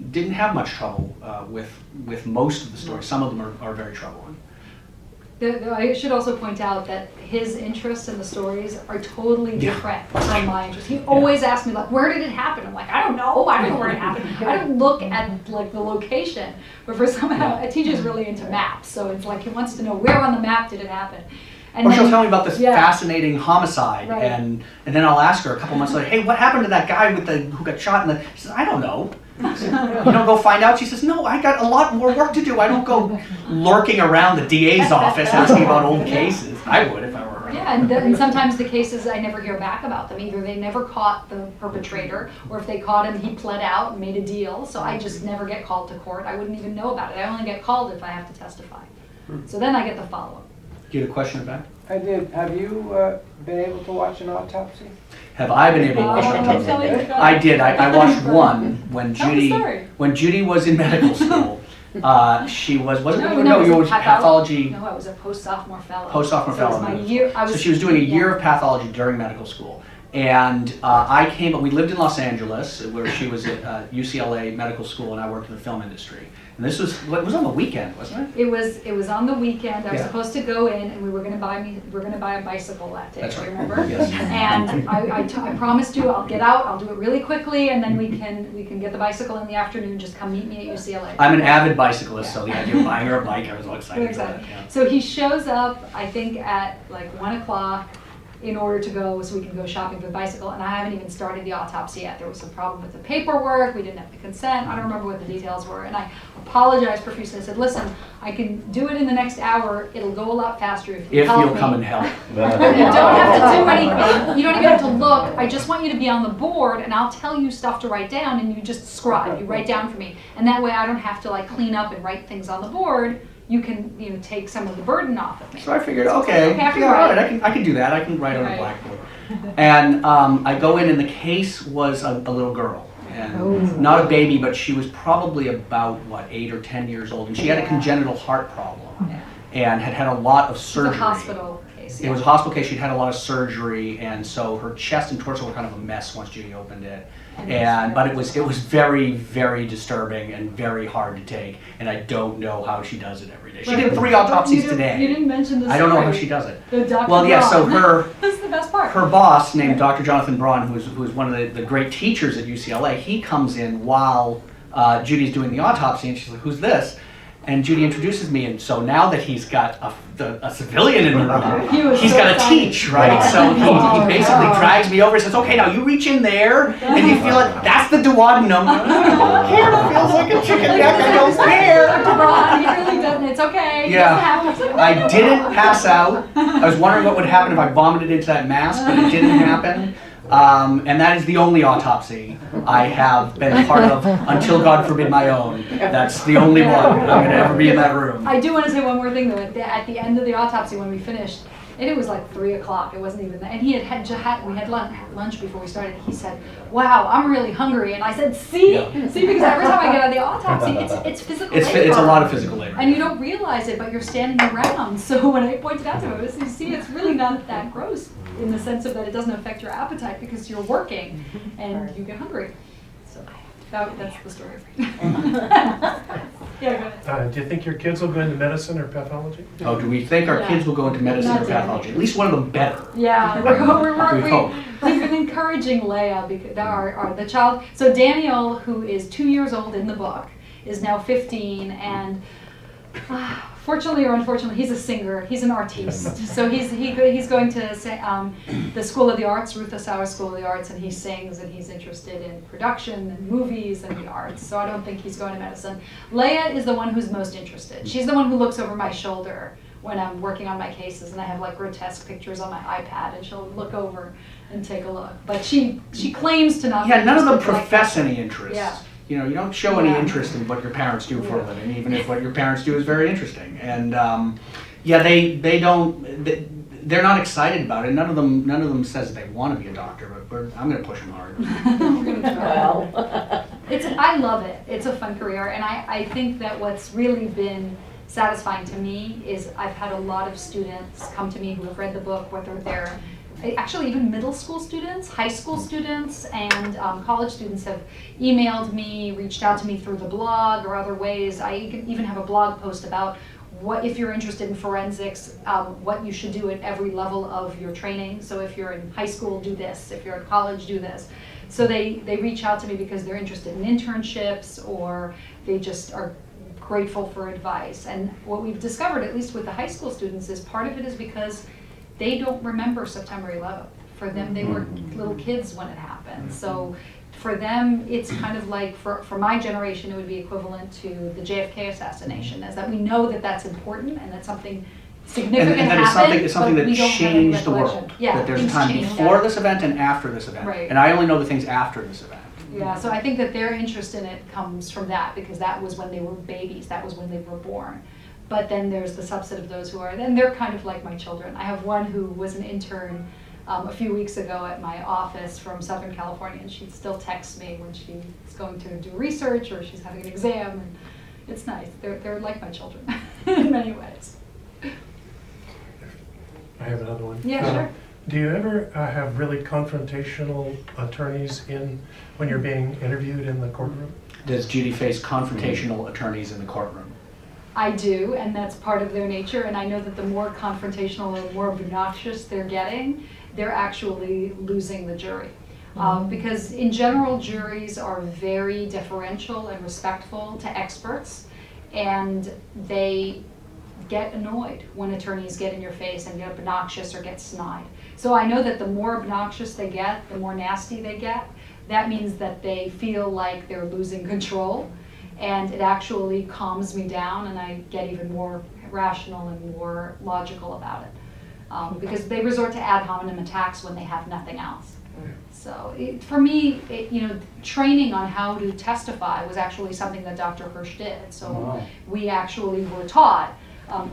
didn't have much trouble with most of the stories. Some of them are very troubling. I should also point out that his interests in the stories are totally different from my interests. He always asks me, like, where did it happen? I'm like, I don't know where it happened. I don't look at like the location. But for somehow, TJ's really into maps, so it's like he wants to know where on the map did it happen. And or she'll tell me about this fascinating homicide, Right. and then I'll ask her a couple months later, hey, what happened to that guy who got shot? And she says, I don't know. You don't go find out? She says, no, I got a lot more work to do. I don't go lurking around the DA's office asking about old cases. I would if I were her. Yeah, and sometimes the cases, I never hear back about them. Either they never caught the perpetrator, or if they caught him, he pled out and made a deal. So I just never get called to court. I wouldn't even know about it. I only get called if I have to testify. So then I get the follow-up. You had a question about? I did. Have you been able to watch an autopsy? Have I been able to watch an autopsy? I did. I watched one when Judy was in medical school. She wasn't you were pathology. No, I was a post-sophomore fellow. Post-sophomore fellow. So, it was my year, so she was doing a year of pathology during medical school. And we lived in Los Angeles, where she was at UCLA Medical School, and I worked in the film industry. And this was on the weekend, wasn't it? It was on the weekend. I was supposed to go in, and we were going to buy a bicycle that day. That's right. Remember? Yes. And I promised you I'll get out. I'll do it really quickly, and then we can get the bicycle in the afternoon. Just come meet me at UCLA. I'm an avid bicyclist, so the idea of buying her a bike, I was all excited Exactly. about it. Yeah. So he shows up, I think at like 1 o'clock. In order to go, so we can go shopping for the bicycle, and I haven't even started the autopsy yet. There was some problem with the paperwork, we didn't have the consent, I don't remember what the details were, and I apologized profusely. I said, listen, I can do it in the next hour, it'll go a lot faster if you help me. If you'll come and help. You don't have to do anything, you don't even have to look, I just want you to be on the board, and I'll tell you stuff to write down, and you just scribe, you write down for me, and that way I don't have to like clean up and write things on the board. You can take some of the burden off of me. So I figured, okay, all right, I can do that. I can write on a blackboard. And I go in, and the case was a little girl, and not a baby, but she was probably about 8 or 10 years old, and she had a congenital heart problem, and had a lot of surgery. It's a hospital case. case. It was a hospital case. She'd had a lot of surgery, and so her chest and torso were kind of a mess once Judy opened it. But it was very, very disturbing and very hard to take. And I don't know how she does it every day. She did 3 autopsies today. You didn't mention the story. I don't know how she does it. The Dr. Well, yeah. So Braun. That's the best part. her boss, named Dr. Jonathan Braun, who's one of the great teachers at UCLA, he comes in while Judy's doing the autopsy, and she's like, "Who's this?" And Judy introduces me, and so now that he's got a civilian in the room, he's got to teach, right? So he basically drags me over and says, "Okay, now you reach in there, and you feel it. That's the duodenum. Here it feels like a chicken neck. I don't care." Dr. Braun, he really doesn't. It's okay. He doesn't have to. I didn't pass out. I was wondering what would happen if I vomited into that mask, but it didn't happen. And that is the only autopsy I have been a part of until God forbid my own. That's the only one I'm going to ever be in that room. I do want to say one more thing though. At the end of the autopsy, when we finished, and it was like 3 o'clock. It wasn't even that. And we had lunch before we started. He said, "Wow, I'm really hungry." And I said, "See, see, because every time I get on the autopsy, it's physical labor. It's a lot of physical labor. And you don't realize it, but you're standing around. So when I pointed out to him, I was, you see, it's really not that gross in the sense of that it doesn't affect your appetite because you're working and you get hungry. So that's the story. Yeah, go ahead. Do you think your kids will go into medicine or pathology? Oh, do we think our kids will go into medicine or pathology? At least one of them better. Yeah, we've been encouraging Leia, because the child. So Daniel, who is 2 years old in the book, is now 15, and fortunately or unfortunately, he's a singer. He's an artiste. So he's going to the School of the Arts, Ruth Asauer School of the Arts, and he sings, and he's interested in production and movies and the arts. So I don't think he's going to medicine. Leia is the one who's most interested. She's the one who looks over my shoulder when I'm working on my cases, and I have like grotesque pictures on my iPad, and she'll look over and take a look. But she claims to not. Yeah, none of them profess any interest. Yeah. You know, you don't show any interest in what your parents do for a living, even if what your parents do is very interesting. And they don't. They're not excited about it. None of them says they want to be a doctor, but I'm going to push them hard. Well, I love it. It's a fun career, and I think that what's really been satisfying to me is I've had a lot of students come to me who have read the book, whether they're actually even middle school students, high school students, and college students have emailed me, reached out to me through the blog or other ways. I even have a blog post about what, if you're interested in forensics, what you should do at every level of your training. So if you're in high school, do this. If you're in college, do this. So they reach out to me because they're interested in internships, or they just are grateful for advice. And what we've discovered, at least with the high school students, is part of it is because they don't remember September 11th. For them, they were little kids when it happened. So for them, it's kind of like, for my generation, it would be equivalent to the JFK assassination, is that we know that that's important and that something significant and that happened, is something but we that don't have any changed the recollection. world. Yeah, that there's a things time changed. before this event and after this event. Right. And I only know the things after this event. Yeah, so I think that their interest in it comes from that, because that was when they were babies, that was when they were born. But then there's the subset of those who are, and they're kind of like my children. I have one who was an intern a few weeks ago at my office from Southern California, and she still texts me when she's going to do research or she's having an exam, and it's nice. They're like my children in many ways. I have another one. Yeah, sure. Do you ever have really confrontational attorneys when you're being interviewed in the courtroom? Does Judy face confrontational attorneys in the courtroom? I do, and that's part of their nature, and I know that the more confrontational and more obnoxious they're getting, they're actually losing the jury. Because in general, juries are very deferential and respectful to experts, and they get annoyed when attorneys get in your face and get obnoxious or get snide. So I know that the more obnoxious they get, the more nasty they get. That means that they feel like they're losing control, and it actually calms me down, and I get even more rational and more logical about it. Because they resort to ad hominem attacks when they have nothing else. So for me, training on how to testify was actually something that Dr. Hirsch did. So we actually were taught,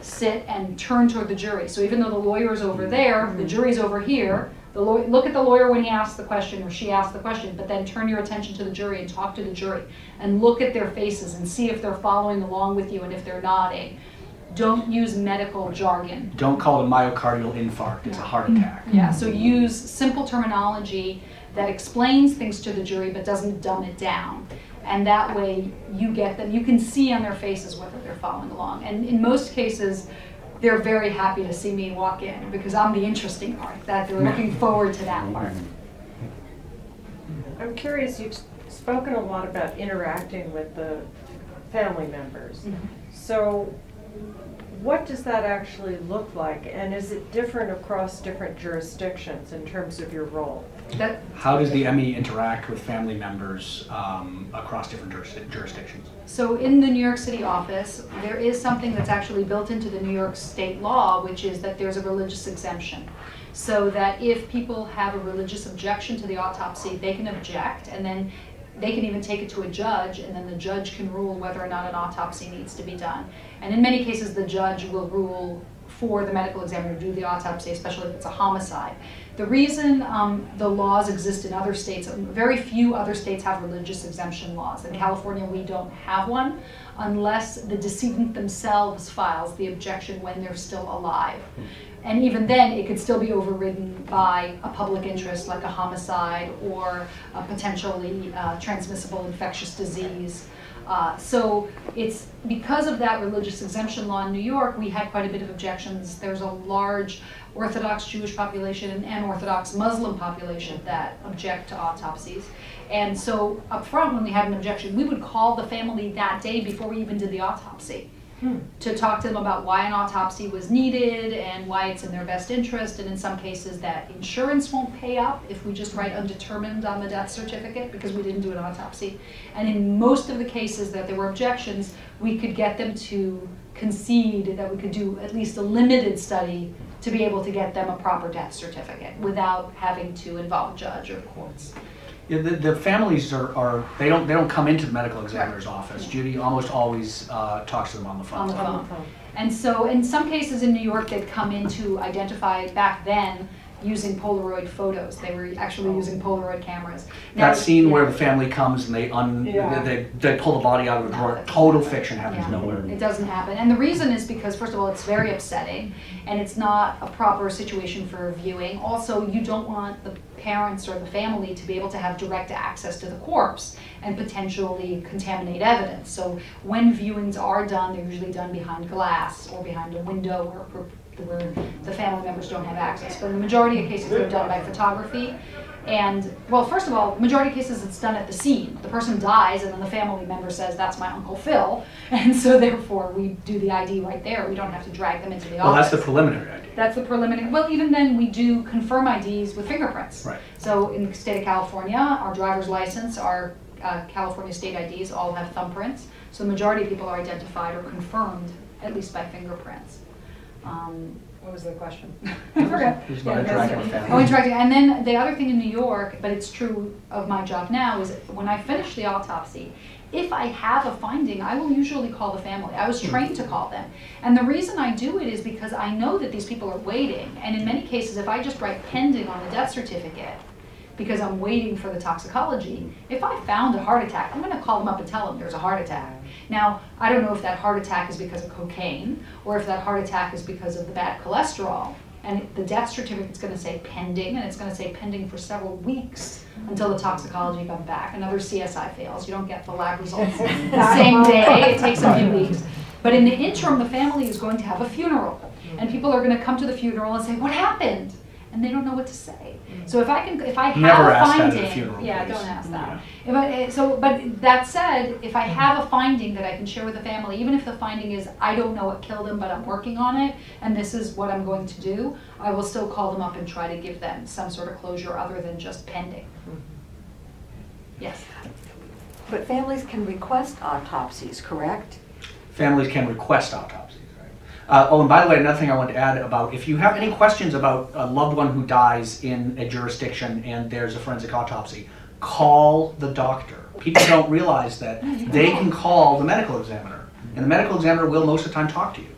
sit and turn toward the jury. So even though the lawyer is over there, the jury's over here, look at the lawyer when he asks the question or she asks the question, but then turn your attention to the jury and talk to the jury and look at their faces and see if they're following along with you and if they're nodding. don't use medical jargon. Don't call it a myocardial infarct, it's a heart attack. Yeah, so use simple terminology that explains things to the jury but doesn't dumb it down. And that way you get them, you can see on their faces whether they're following along. And in most cases, they're very happy to see me walk in because I'm the interesting part, that they're looking forward to that part. I'm curious, you've spoken a lot about interacting with the family members. So what does that actually look like? And is it different across different jurisdictions in terms of your role? How does the ME interact with family members across different jurisdictions? So in the New York City office, there is something that's actually built into the New York state law, which is that there's a religious exemption. So that if people have a religious objection to the autopsy, they can object, and then they can even take it to a judge, and then the judge can rule whether or not an autopsy needs to be done. And in many cases, the judge will rule for the medical examiner to do the autopsy, especially if it's a homicide. The reason the laws exist in other states, very few other states have religious exemption laws. In California, we don't have one unless the decedent themselves files the objection when they're still alive. And even then, it could still be overridden by a public interest like a homicide or a potentially transmissible infectious disease. So it's because of that religious exemption law in New York, we had quite a bit of objections. There's a large Orthodox Jewish population and Orthodox Muslim population that object to autopsies. And so up front, when we had an objection, we would call the family that day before we even did the autopsy to talk to them about why an autopsy was needed and why it's in their best interest, and in some cases that insurance won't pay up if we just write undetermined on the death certificate because we didn't do an autopsy. And in most of the cases that there were objections, we could get them to concede that we could do at least a limited study to be able to get them a proper death certificate without having to involve judge or courts. Yeah, the families they don't come into the medical examiner's office. Judy almost always talks to them on the phone. On the phone. And so in some cases in New York, they'd come in to identify back then using Polaroid photos. They were actually using Polaroid cameras. Now, That scene where the family comes and they pull the body out of a drawer, total fiction, happens nowhere. It doesn't happen. And the reason is because, first of all, it's very upsetting, and it's not a proper situation for viewing. Also, you don't want the parents or the family to be able to have direct access to the corpse and potentially contaminate evidence. So when viewings are done, they're usually done behind glass or behind a window where the family members don't have access. But in the majority of cases, they're done by photography. And, well, first of all, majority of cases it's done at the scene. The person dies and then the family member says, that's my Uncle Phil. And so therefore we do the ID right there. We don't have to drag them into the office. Well, that's the preliminary ID. That's the preliminary. Well, even then we do confirm IDs with fingerprints. Right. So in the state of California, our driver's license, our California state IDs all have thumbprints. So the majority of people are identified or confirmed, at least by fingerprints. What was the question? I forgot. It's about interacting with families. Oh, interacting. And then the other thing in New York, but it's true of my job now, is when I finish the autopsy, if I have a finding, I will usually call the family. I was trained to call them. And the reason I do it is because I know that these people are waiting. And in many cases, if I just write pending on the death certificate, because I'm waiting for the toxicology, if I found a heart attack, I'm going to call them up and tell them there's a heart attack. Now, I don't know if that heart attack is because of cocaine or if that heart attack is because of the bad cholesterol. And the death certificate's going to say pending, and it's going to say pending for several weeks until the toxicology comes back. Another CSI fails. You don't get the lab results the same day. It takes a few weeks. But in the interim, the family is going to have a funeral. And people are going to come to the funeral and say, what happened? And they don't know what to say. So if I have Never a ask that finding, at a funeral, yeah, please. don't ask that. Yeah. But that said, if I have a finding that I can share with the family, even if the finding is I don't know what killed him, but I'm working on it, and this is what I'm going to do, I will still call them up and try to give them some sort of closure other than just pending. Yes. But families can request autopsies, correct? Families can request autopsies, right? And by the way, another thing I want to add about, if you have any questions about a loved one who dies in a jurisdiction and there's a forensic autopsy, call the doctor. People don't realize that they can call the medical examiner, and the medical examiner will most of the time talk to you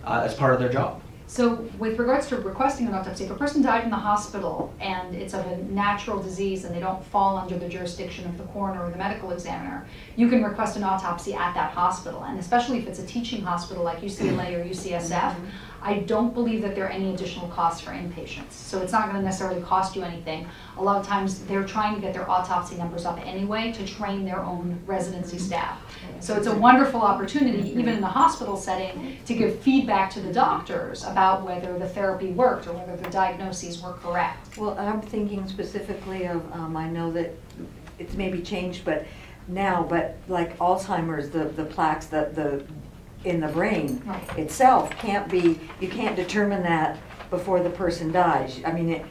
as part of their job. So with regards to requesting an autopsy, if a person died in the hospital and it's of a natural disease and they don't fall under the jurisdiction of the coroner or the medical examiner, you can request an autopsy at that hospital. And especially if it's a teaching hospital like UCLA or UCSF, I don't believe that there are any additional costs for inpatients. So it's not going to necessarily cost you anything. A lot of times they're trying to get their autopsy numbers up anyway to train their own residency staff. So it's a wonderful opportunity, even in the hospital setting, to give feedback to the doctors about whether the therapy worked or whether the diagnoses were correct. Well, I'm thinking specifically of, I know that it's maybe changed, but like Alzheimer's, the plaques, in the brain Right. itself you can't determine that before the person dies. I mean,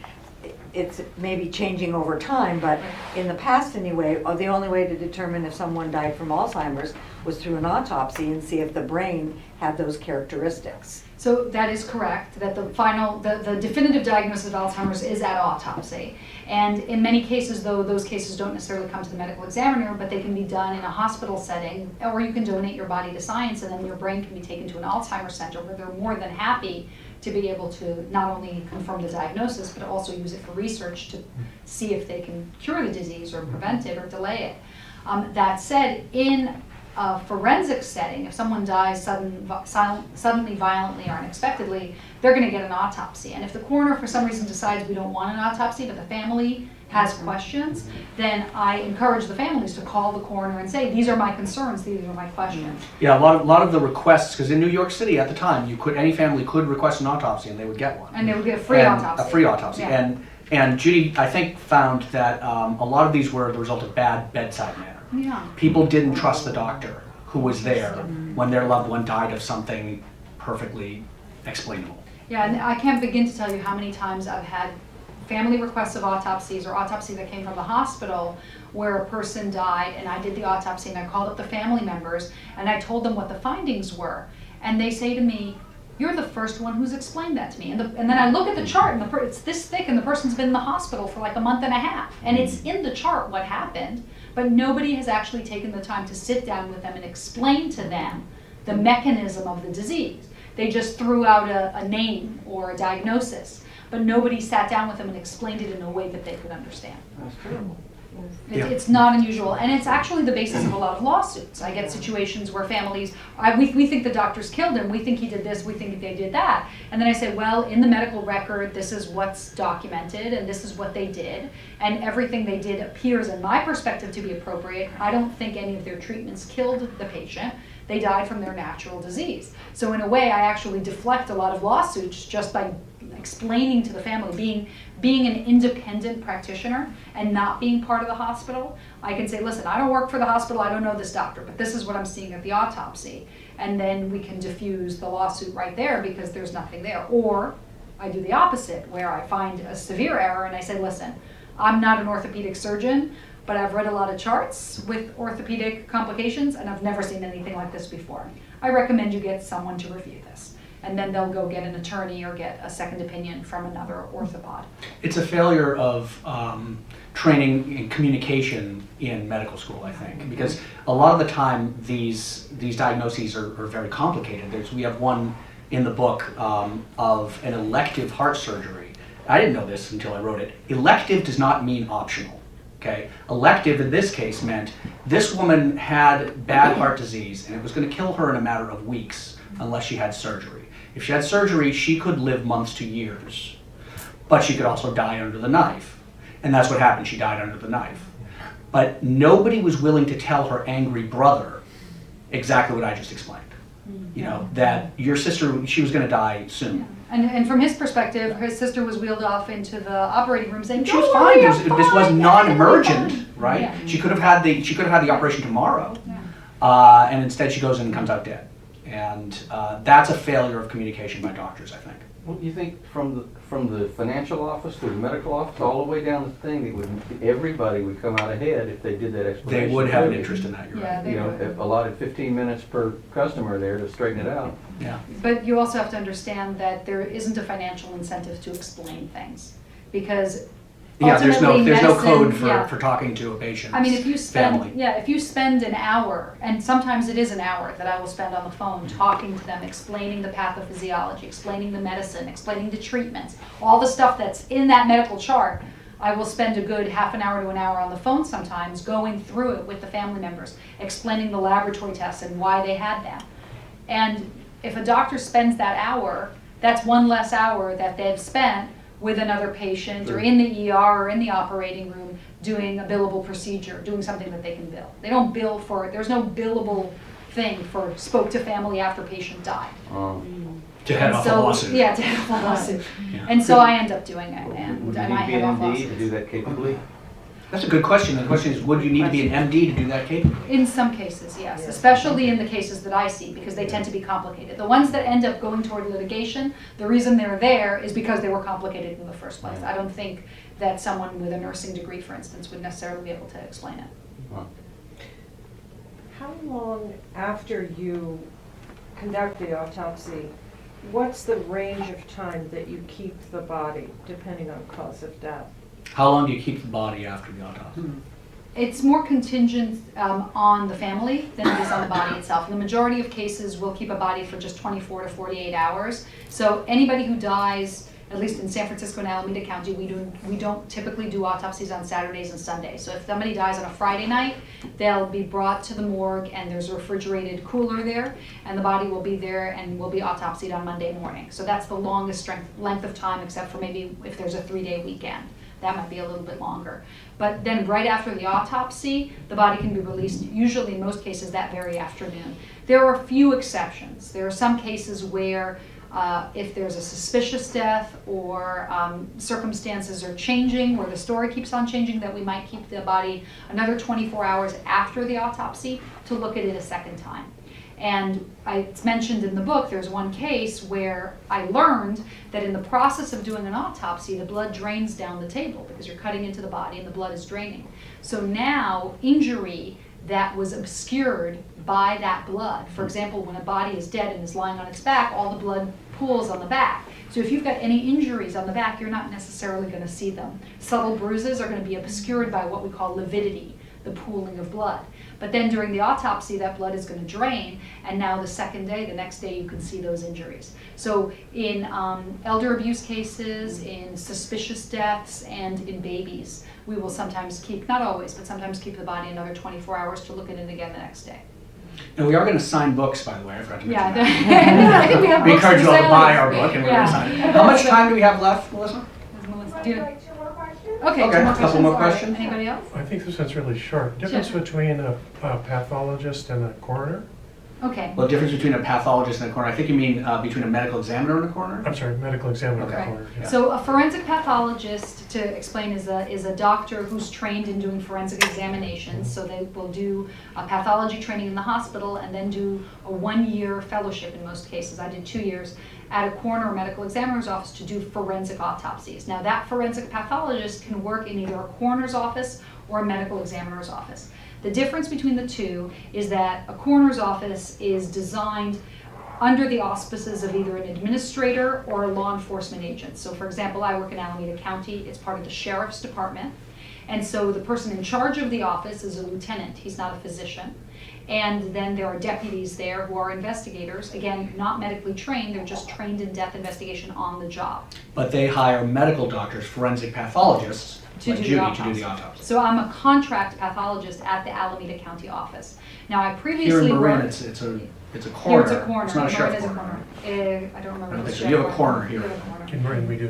it's maybe changing over time, but in the past anyway, the only way to determine if someone died from Alzheimer's was through an autopsy and see if the brain had those characteristics. So that is correct, that the definitive diagnosis of Alzheimer's is at autopsy. And in many cases, though, those cases don't necessarily come to the medical examiner, but they can be done in a hospital setting, or you can donate your body to science and then your brain can be taken to an Alzheimer's center where they're more than happy to be able to not only confirm the diagnosis, but also use it for research to see if they can cure the disease or prevent it or delay it. That said, in a forensic setting, if someone dies suddenly, violently, or unexpectedly, they're going to get an autopsy. And if the coroner, for some reason, decides we don't want an autopsy, but the family has questions, then I encourage the families to call the coroner and say, these are my concerns, these are my questions. Yeah, a lot of the requests, because in New York City at the time, any family could request an autopsy and they would get one. And they would get a free autopsy. A free autopsy. Yeah. And Judy, I think, found that a lot of these were the result of bad bedside manner. Yeah. People didn't trust the doctor who was there when their loved one died of something perfectly explainable. Yeah, and I can't begin to tell you how many times I've had family requests of autopsies or autopsy that came from the hospital where a person died and I did the autopsy and I called up the family members and I told them what the findings were. And they say to me, you're the first one who's explained that to me. And then I look at the chart and it's this thick and the person's been in the hospital for like a month and a half. And it's in the chart what happened, but nobody has actually taken the time to sit down with them and explain to them the mechanism of the disease. They just threw out a name or a diagnosis, but nobody sat down with them and explained it in a way that they could understand. That's true. Yeah. It's not unusual, and it's actually the basis of a lot of lawsuits. I get situations where families, we think the doctors killed him, we think he did this, we think they did that. And then I say, well, in the medical record, this is what's documented, and this is what they did, and everything they did appears, in my perspective, to be appropriate. I don't think any of their treatments killed the patient. They died from their natural disease. So in a way, I actually deflect a lot of lawsuits just by explaining to the family, being an independent practitioner and not being part of the hospital. I can say, listen, I don't work for the hospital, I don't know this doctor, but this is what I'm seeing at the autopsy. And then we can diffuse the lawsuit right there because there's nothing there. Or I do the opposite, where I find a severe error and I say, listen, I'm not an orthopedic surgeon, but I've read a lot of charts with orthopedic complications and I've never seen anything like this before. I recommend you get someone to review this. And then they'll go get an attorney or get a second opinion from another orthopod. It's a failure of training and communication in medical school, I think, because a lot of the time these diagnoses are very complicated. We have one in the book of an elective heart surgery. I didn't know this until I wrote it. Elective does not mean optional. Okay? Elective in this case meant this woman had bad heart disease and it was going to kill her in a matter of weeks unless she had surgery. If she had surgery, she could live months to years, but she could also die under the knife. And that's what happened, she died under the knife. But nobody was willing to tell her angry brother exactly what I just explained. You know, that your sister, she was going to die soon. Yeah. And from his perspective, his sister was wheeled off into the operating room saying, She was fine. This was non-emergent, right? Yeah. She could have had the operation tomorrow, Yeah. and instead she goes in and comes out dead. And that's a failure of communication by doctors, I think. Well, you think from the financial office to the medical office, all the way down the thing, everybody would come out ahead if they did that explanation. They would have an interest in that, you're Yeah, right. they You know, would. if allotted 15 minutes per customer there to straighten it out. Yeah. But you also have to understand that there isn't a financial incentive to explain things. Because Yeah, there's no medicine, code yeah. for talking to a patient's I mean, if you family. spend an hour, and sometimes it is an hour that I will spend on the phone talking to them, explaining the pathophysiology, explaining the medicine, explaining the treatments, all the stuff that's in that medical chart, I will spend a good half an hour to an hour on the phone sometimes going through it with the family members, explaining the laboratory tests and why they had them. And if a doctor spends that hour, that's one less hour that they've spent with another patient or in the ER or in the operating room doing a billable procedure, doing something that they can bill. They don't bill for it. There's no billable thing for spoke to family after patient died. To head off a lawsuit. Yeah, to head off a lawsuit. Yeah. And so I end up doing it, and Would you I need to be head an off MD to lawsuits. do that capably? That's a good question. The question is, would you need to be an MD to do that capably? In some cases, yes, especially in the cases that I see, because they tend to be complicated. The ones that end up going toward litigation, the reason they're there is because they were complicated in the first place. I don't think that someone with a nursing degree, for instance, would necessarily be able to explain it. How long after you conduct the autopsy, what's the range of time that you keep the body, depending on cause of death? How long do you keep the body after the autopsy? It's more contingent on the family than it is on the body itself. In the majority of cases, we'll keep a body for just 24 to 48 hours. So anybody who dies, at least in San Francisco and Alameda County, we don't typically do autopsies on Saturdays and Sundays. So if somebody dies on a Friday night, they'll be brought to the morgue and there's a refrigerated cooler there, and the body will be there and will be autopsied on Monday morning. So that's the longest length of time, except for maybe if there's a 3-day weekend. That might be a little bit longer. But then right after the autopsy, the body can be released, usually in most cases that very afternoon. There are a few exceptions. There are some cases where if there's a suspicious death or circumstances are changing, where the story keeps on changing, that we might keep the body another 24 hours after the autopsy to look at it a second time. And it's mentioned in the book, there's one case where I learned that in the process of doing an autopsy, the blood drains down the table because you're cutting into the body and the blood is draining. So now injury that was obscured by that blood, for example, when a body is dead and is lying on its back, all the blood pools on the back. So if you've got any injuries on the back, you're not necessarily going to see them. Subtle bruises are going to be obscured by what we call lividity, the pooling of blood. But then during the autopsy, that blood is going to drain, and now the next day, you can see those injuries. So in elder abuse cases, in suspicious deaths, and in babies, we will sometimes keep, not always, but sometimes keep the body another 24 hours to look at it again the next day. And we are going to sign books, by the way. I forgot to mention that. Yeah, I think we have We books encourage for you all to sale. buy our book, and we're going to sign it. How much time do we have left, Melissa? Okay, Okay, two more a couple questions. more All right. questions? Anybody else? I think this one's really short. Difference between a pathologist and a coroner? Okay. Well, difference between a pathologist and a coroner. I think you mean between a medical examiner and a coroner? I'm sorry, medical examiner and Okay. coroner. Yeah. So a forensic pathologist, to explain, is a doctor who's trained in doing forensic examinations. So they will do a pathology training in the hospital and then do a 1-year fellowship in most cases. I did 2 years at a coroner or medical examiner's office to do forensic autopsies. Now that forensic pathologist can work in either a coroner's office or a medical examiner's office. The difference between the two is that a coroner's office is designed under the auspices of either an administrator or a law enforcement agent. So for example, I work in Alameda County, it's part of the sheriff's department. And so the person in charge of the office is a lieutenant, he's not a physician. And then there are deputies there who are investigators, again, not medically trained, they're just trained in death investigation on the job. But they hire medical doctors, forensic pathologists, like Judy, to do the autopsy. So I'm a contract pathologist at the Alameda County office. Now I previously Here in Marin, worked... it's a Here coroner. it's a coroner. It's not a Marin sheriff is a coroner. I don't remember. I don't the think so. sheriff You have a coroner You here. have a coroner. In Marin, we do.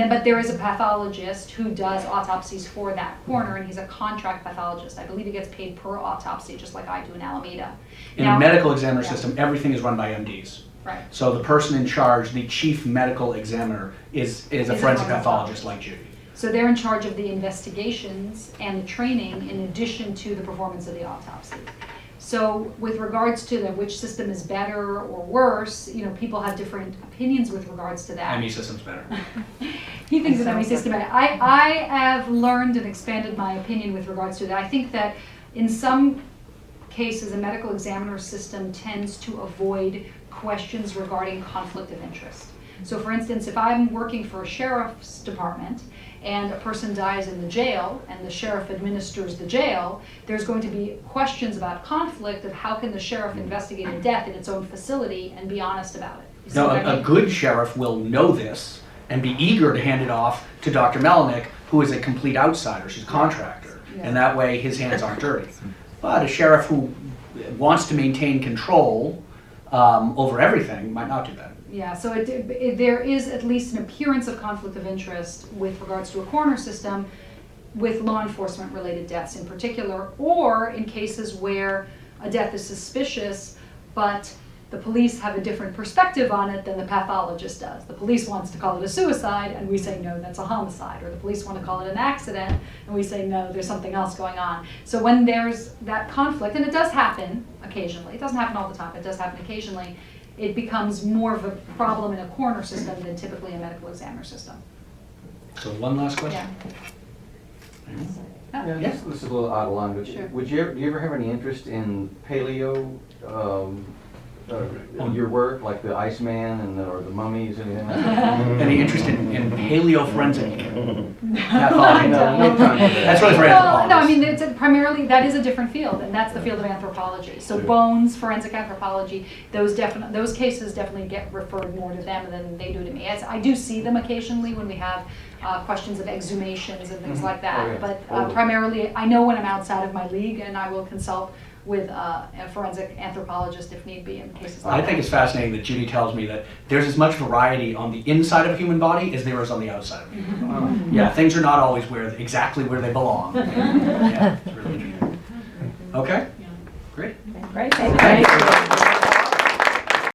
But there is a pathologist who does autopsies for that coroner, and he's a contract pathologist. I believe he gets paid per autopsy, just like I do in Alameda. In Now- a medical examiner Yeah. system, everything is run by MDs. Right. So the person in charge, the chief medical examiner, is a forensic forensic pathologist like Judy. So they're in charge of the investigations and the training in addition to the performance of the autopsy. So with regards to which system is better or worse, people have different opinions with regards to that. ME system's better. He thinks that ME system better. I have learned and expanded my opinion with regards to that. I think that in some cases, a medical examiner system tends to avoid questions regarding conflict of interest. So for instance, if I'm working for a sheriff's department and a person dies in the jail and the sheriff administers the jail, there's going to be questions about conflict of how can the sheriff investigate a death in its own facility and be honest about it. You see No, what I a mean? good sheriff will know this and be eager to hand it off to Dr. Melinek, who is a complete outsider. She's a contractor. Yeah. And that way his hands aren't dirty. But a sheriff who wants to maintain control over everything might not do that. Yeah, so there is at least an appearance of conflict of interest with regards to a coroner system with law enforcement related deaths in particular, or in cases where a death is suspicious, but the police have a different perspective on it than the pathologist does. The police wants to call it a suicide, and we say, no, that's a homicide. Or the police want to call it an accident, and we say, no, there's something else going on. So when there's that conflict, and it does happen occasionally, it doesn't happen all the time, it does happen occasionally, it becomes more of a problem in a coroner system than typically a medical examiner system. So one last question. Yeah. Yeah, this is a little out of line, but Sure. do you ever have any interest in paleo, your work, like the Iceman or the mummies, anything like that? Any interest in paleoforensic pathology? No time for that. That's really for anthropologists. No, I mean, it's primarily, that is a different field, and that's the field of anthropology. So bones, forensic anthropology, those cases definitely get referred more to them than they do to me. I do see them occasionally when we have questions of exhumations and things like that. Oh, yeah. But Totally. primarily, I know when I'm outside of my league, and I will consult with a forensic anthropologist if need be in cases like I that. think it's fascinating that Judy tells me that there's as much variety on the inside of a human body as there is on the outside of a human body. Yeah, things are not always exactly where they belong. Yeah, it's really interesting. Okay, great. Great, Thank you.